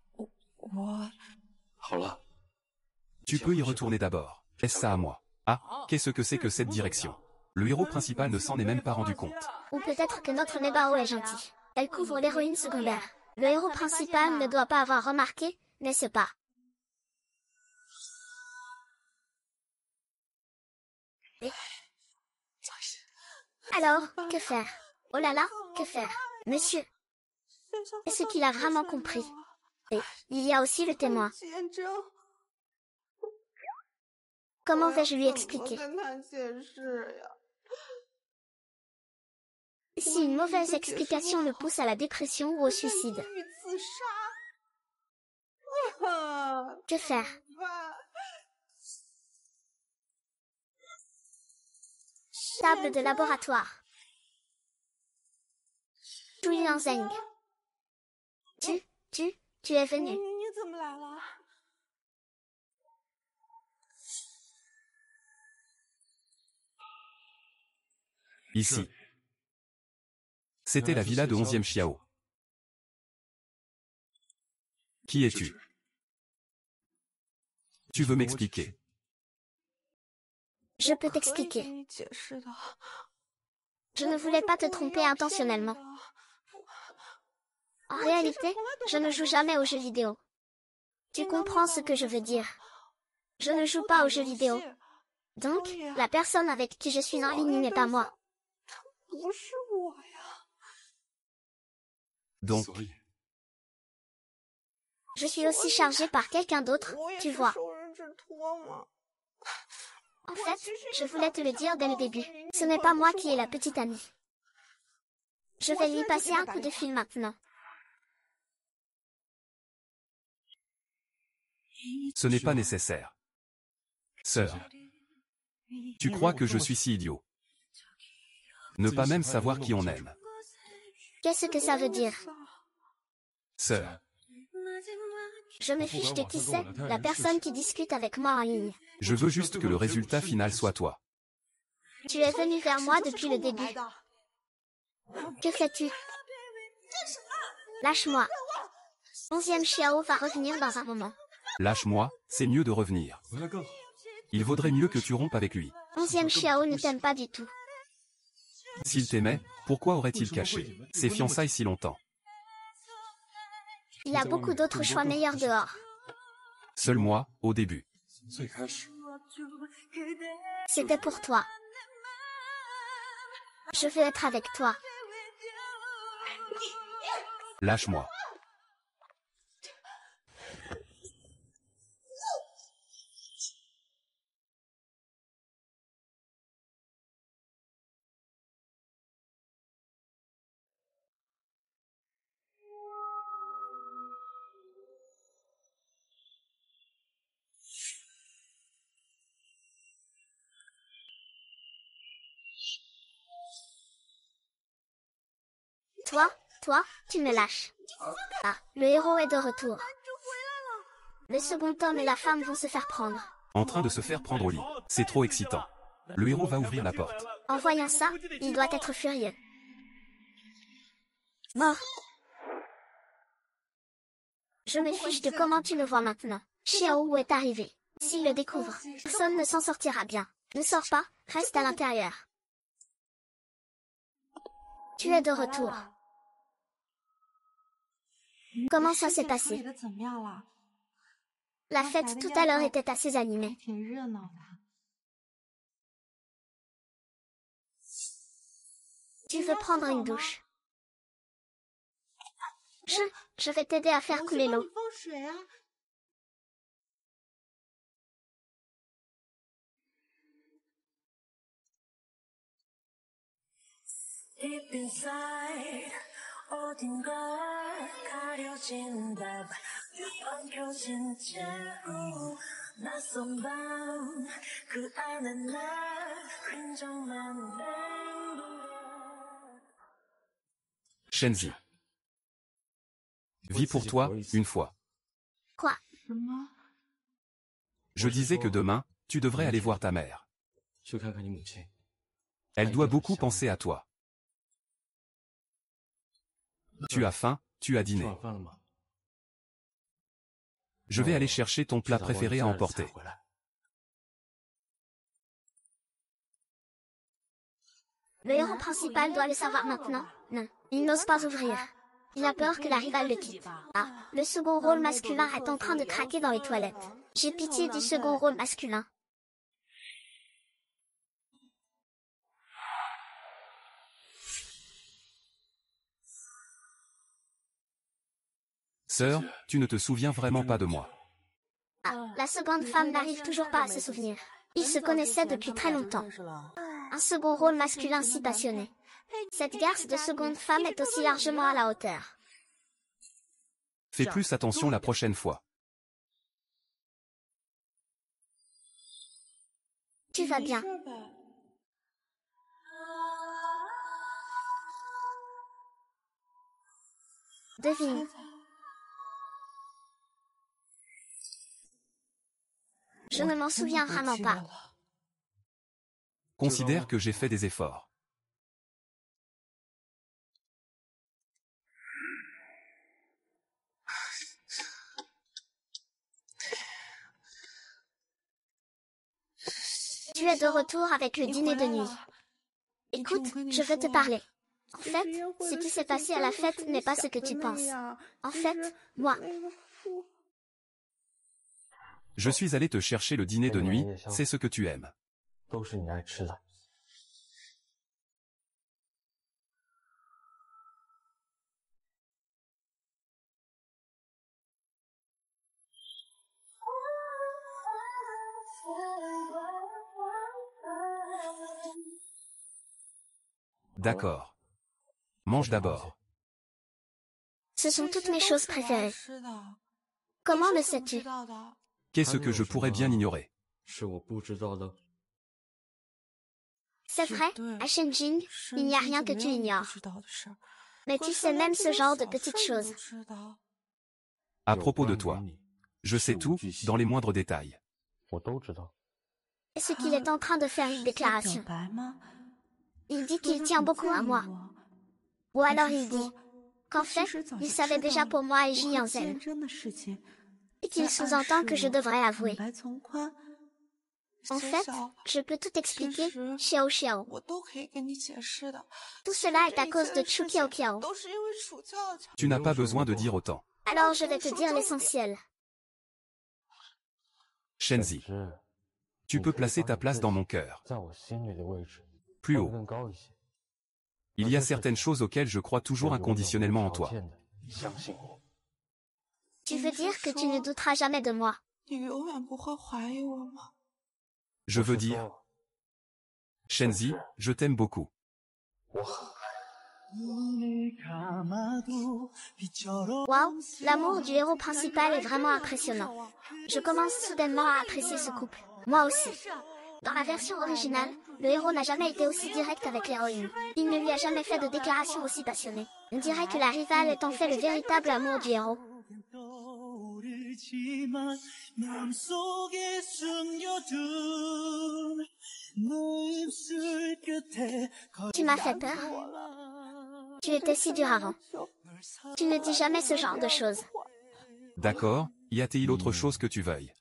Tu peux y retourner d'abord. Laisse ça à moi. Ah, qu'est-ce que c'est que cette direction? Le héros principal ne s'en est même pas rendu compte. Ou peut-être que notre Nebao est gentil. Elle couvre l'héroïne secondaire. Le héros principal ne doit pas avoir remarqué, n'est-ce pas? Alors, que faire? Oh là là, que faire? Monsieur, est-ce qu'il a vraiment compris? Et il y a aussi le témoin. Comment vais-je lui expliquer? Si une mauvaise explication le pousse à la dépression ou au suicide. Que faire? Table de laboratoire. Zhu Yanzeng. Tu es venu. Ici. C'était la villa de 11e Xiao. Qui es-tu? Tu veux m'expliquer? Je peux t'expliquer. Je ne voulais pas te tromper intentionnellement. En réalité, je ne joue jamais aux jeux vidéo. Tu comprends ce que je veux dire? Je ne joue pas aux jeux vidéo. Donc, la personne avec qui je suis en ligne n'est pas moi. Donc, je suis aussi chargée par quelqu'un d'autre, tu vois. En fait, je voulais te le dire dès le début. Ce n'est pas moi qui ai la petite amie. Je vais lui passer un coup de fil maintenant. Ce n'est pas nécessaire. Sœur. Tu crois que je suis si idiot? Ne pas même savoir qui on aime. Qu'est-ce que ça veut dire? Sœur. Je me fiche de qui c'est, la personne qui discute avec moi en ligne. Je veux juste que le résultat final soit toi. Tu es venu vers moi depuis le début. Que fais-tu? Lâche-moi. 11e Xiao va revenir dans un moment. Lâche-moi, c'est mieux de revenir. Il vaudrait mieux que tu rompes avec lui. 11e Xiao ne t'aime pas du tout. S'il t'aimait, pourquoi aurait-il caché ses fiançailles si longtemps? Il y a beaucoup d'autres choix meilleurs dehors. Seul moi, au début. C'était pour toi. Je veux être avec toi. Lâche-moi. Toi, tu me lâches. Ah, le héros est de retour. Le second homme et la femme vont se faire prendre. En train de se faire prendre au lit. C'est trop excitant. Le héros va ouvrir la porte. En voyant ça, il doit être furieux. Mort. Je me fiche de comment tu le vois maintenant. Xiao est arrivé. S'il le découvre, personne ne s'en sortira bien. Ne sors pas, reste à l'intérieur. Tu es de retour. Comment ça s'est passé? La fête tout à l'heure était assez animée. Tu veux prendre une douche? Je vais t'aider à faire couler l'eau. Shenzi. Vis pour toi, une fois. Quoi? Je disais que demain, tu devrais aller voir ta mère. Elle doit beaucoup penser à toi. Tu as faim, tu as dîné. Je vais aller chercher ton plat préféré à emporter. Le héros principal doit le savoir maintenant. Non, il n'ose pas ouvrir. Il a peur que la rivale le quitte. Ah, le second rôle masculin est en train de craquer dans les toilettes. J'ai pitié du second rôle masculin. Sœur, tu ne te souviens vraiment pas de moi. Ah, la seconde femme n'arrive toujours pas à se souvenir. Ils se connaissaient depuis très longtemps. Un second rôle masculin si passionné. Cette garce de seconde femme est aussi largement à la hauteur. Fais plus attention la prochaine fois. Tu vas bien. Devine. Je ne m'en souviens vraiment pas. Considère que j'ai fait des efforts. Tu es de retour avec le dîner de nuit. Écoute, je veux te parler. En fait, ce qui s'est passé à la fête n'est pas ce que tu penses. En fait, moi... Je suis allé te chercher le dîner de nuit, c'est ce que tu aimes. D'accord. Mange d'abord. Ce sont toutes mes choses préférées. Comment le sais-tu? Qu'est-ce que je pourrais bien ignorer? C'est vrai, à Shenjing, il n'y a rien que tu ignores. Mais tu sais même ce genre de petites choses. À propos de toi. Je sais tout, dans les moindres détails. Est-ce qu'il est en train de faire une déclaration? Il dit qu'il tient beaucoup à moi. Ou alors il dit qu'en fait, il savait déjà pour moi et Ji Yanzhen. Et qu'il sous-entend que je devrais avouer. En fait, je peux tout expliquer, Xiao Xiao. Tout cela est à cause de Chu Kiao Kiao. Tu n'as pas besoin de dire autant. Alors je vais te dire l'essentiel. Shenzi, tu peux placer ta place dans mon cœur. Plus haut. Il y a certaines choses auxquelles je crois toujours inconditionnellement en toi. Tu veux dire que tu ne douteras jamais de moi? Je veux dire, Shenzi, je t'aime beaucoup. Waouh, l'amour du héros principal est vraiment impressionnant. Je commence soudainement à apprécier ce couple. Moi aussi. Dans la version originale, le héros n'a jamais été aussi direct avec l'héroïne. Il ne lui a jamais fait de déclaration aussi passionnée. On dirait que la rivale est en fait le véritable amour du héros. Tu m'as fait peur. Tu étais si dur avant. Tu ne dis jamais ce genre de choses. D'accord, y a-t-il autre chose que tu veuilles?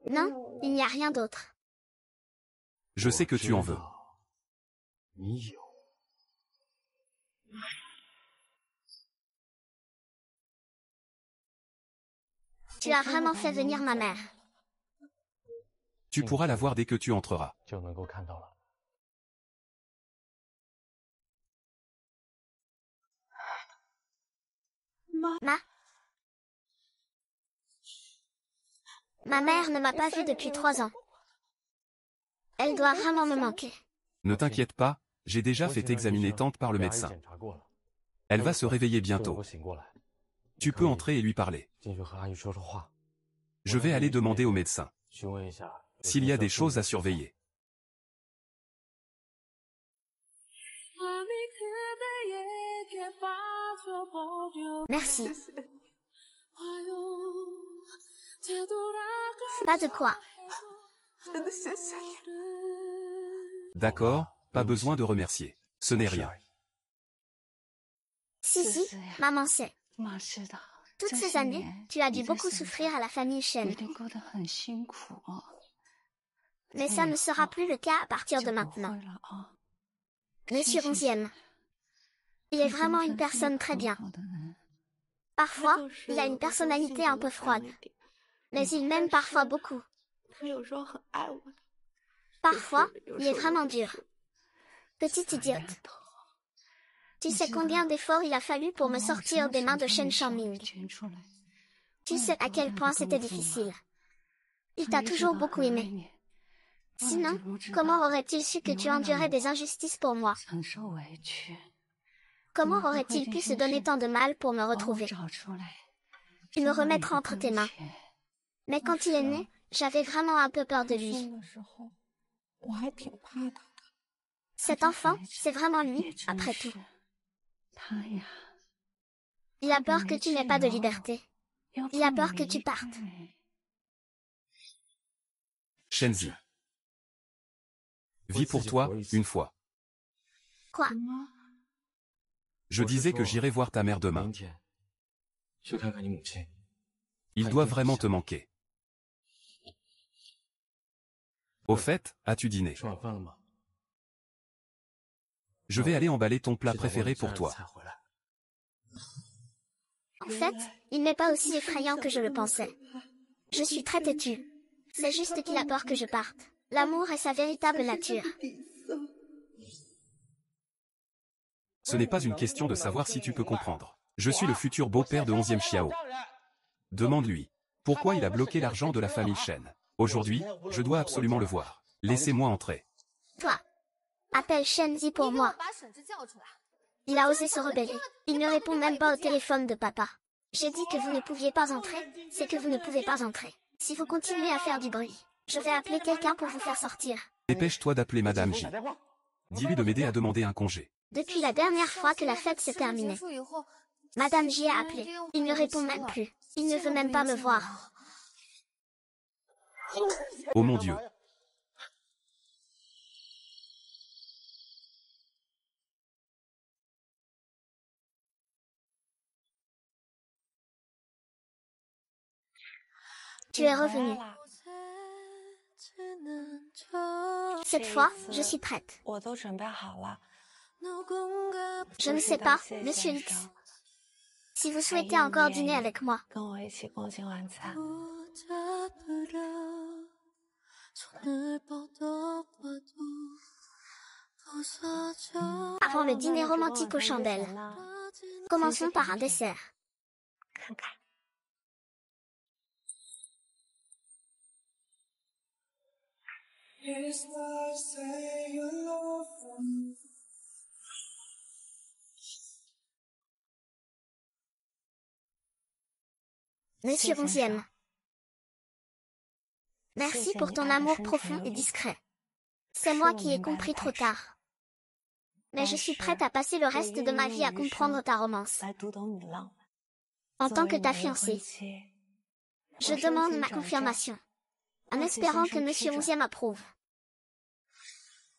Non, il n'y a rien d'autre. Je sais que tu en veux. Tu as vraiment fait venir ma mère. Tu pourras la voir dès que tu entreras. Ma mère ne m'a pas vue depuis 3 ans. Elle doit vraiment me manquer. Ne t'inquiète pas, j'ai déjà fait examiner tante par le médecin. Elle va se réveiller bientôt. Tu peux entrer et lui parler. Je vais aller demander au médecin s'il y a des choses à surveiller. Merci. Pas de quoi. D'accord, pas besoin de remercier. Ce n'est rien. Si, maman sait. Toutes ces années, tu as dû beaucoup souffrir à la famille Shen. Mais ça ne sera plus le cas à partir de maintenant. Monsieur 11e. Il est vraiment une personne très bien. Parfois, il a une personnalité un peu froide. Mais il m'aime parfois beaucoup. Parfois, il est vraiment dur. Petite idiote. Tu sais combien d'efforts il a fallu pour me sortir des mains de Shen Shangming. Tu sais à quel point c'était difficile. Il t'a toujours beaucoup aimé. Sinon, comment aurait-il su que tu endurais des injustices pour moi? Comment aurait-il pu se donner tant de mal pour me retrouver? Tu me remettre entre tes mains. Mais quand il est né, j'avais vraiment un peu peur de lui. Cet enfant, c'est vraiment lui, après tout. Il a peur que tu n'aies pas de liberté. Il a peur que tu partes. Shenzi. Vis pour toi, une fois. Quoi? Je disais que j'irai voir ta mère demain. Il doit vraiment te manquer. Au fait, as-tu dîné? Je vais aller emballer ton plat préféré pour toi. En fait, il n'est pas aussi effrayant que je le pensais. Je suis très têtue. C'est juste qu'il a peur que je parte. L'amour est sa véritable nature. Ce n'est pas une question de savoir si tu peux comprendre. Je suis le futur beau-père de 11e Xiao. Demande-lui pourquoi il a bloqué l'argent de la famille Shen. Aujourd'hui, je dois absolument le voir. Laissez-moi entrer. Toi, appelle Shenzi pour moi. Il a osé se rebeller. Il ne répond même pas au téléphone de papa. J'ai dit que vous ne pouviez pas entrer, c'est que vous ne pouvez pas entrer. Si vous continuez à faire du bruit, je vais appeler quelqu'un pour vous faire sortir. Dépêche-toi d'appeler Madame J. Dis-lui de m'aider à demander un congé. Depuis la dernière fois que la fête s'est terminée, Madame J a appelé. Il ne répond même plus. Il ne veut même pas me voir. Oh mon Dieu. Tu es revenu. Cette fois, je suis prête. Je ne sais pas, Monsieur X. Si vous souhaitez encore dîner avec moi. Avant le dîner romantique aux chandelles, commençons par un dessert. Monsieur 11e. Merci pour ton amour profond et discret. C'est moi qui ai compris trop tard. Mais je suis prête à passer le reste de ma vie à comprendre ta romance. En tant que ta fiancée, je demande ma confirmation, en espérant que Monsieur 11e approuve.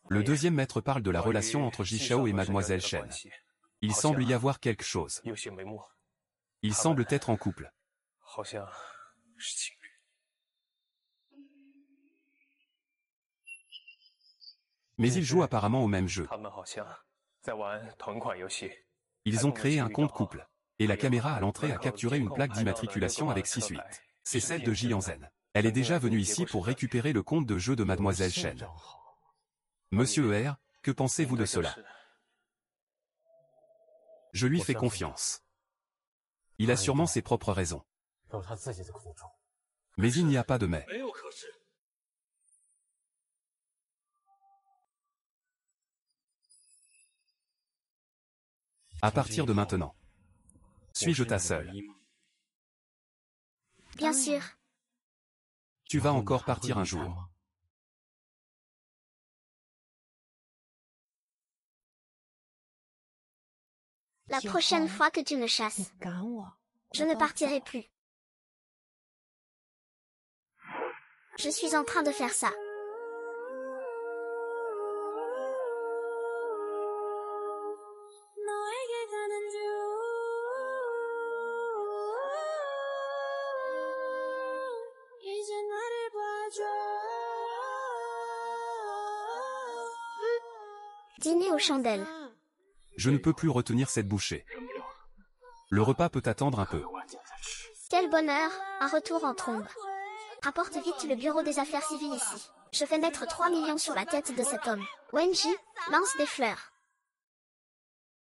Le deuxième maître parle de la relation entre Jishao et Mademoiselle Shen. Il semble y avoir quelque chose. Ils semblent être en couple. Mais ils jouent apparemment au même jeu. Ils ont créé un compte couple. Et la caméra à l'entrée a capturé une plaque d'immatriculation avec 6-8. C'est celle de Jianzhen. Elle est déjà venue ici pour récupérer le compte de jeu de Mademoiselle Shen. Monsieur ER, que pensez-vous de cela? Je lui fais confiance. Il a sûrement ses propres raisons. Mais il n'y a pas de mais. À partir de maintenant, suis-je ta seule? Bien sûr. Tu vas encore partir un jour. La prochaine fois que tu me chasses, je ne partirai plus. Je suis en train de faire ça. Dîner aux chandelles. Je ne peux plus retenir cette bouchée. Le repas peut attendre un peu. Quel bonheur, un retour en trombe. Rapporte vite le bureau des affaires civiles ici. Je vais mettre 3 millions sur la tête de cet homme. Wenji, lance des fleurs.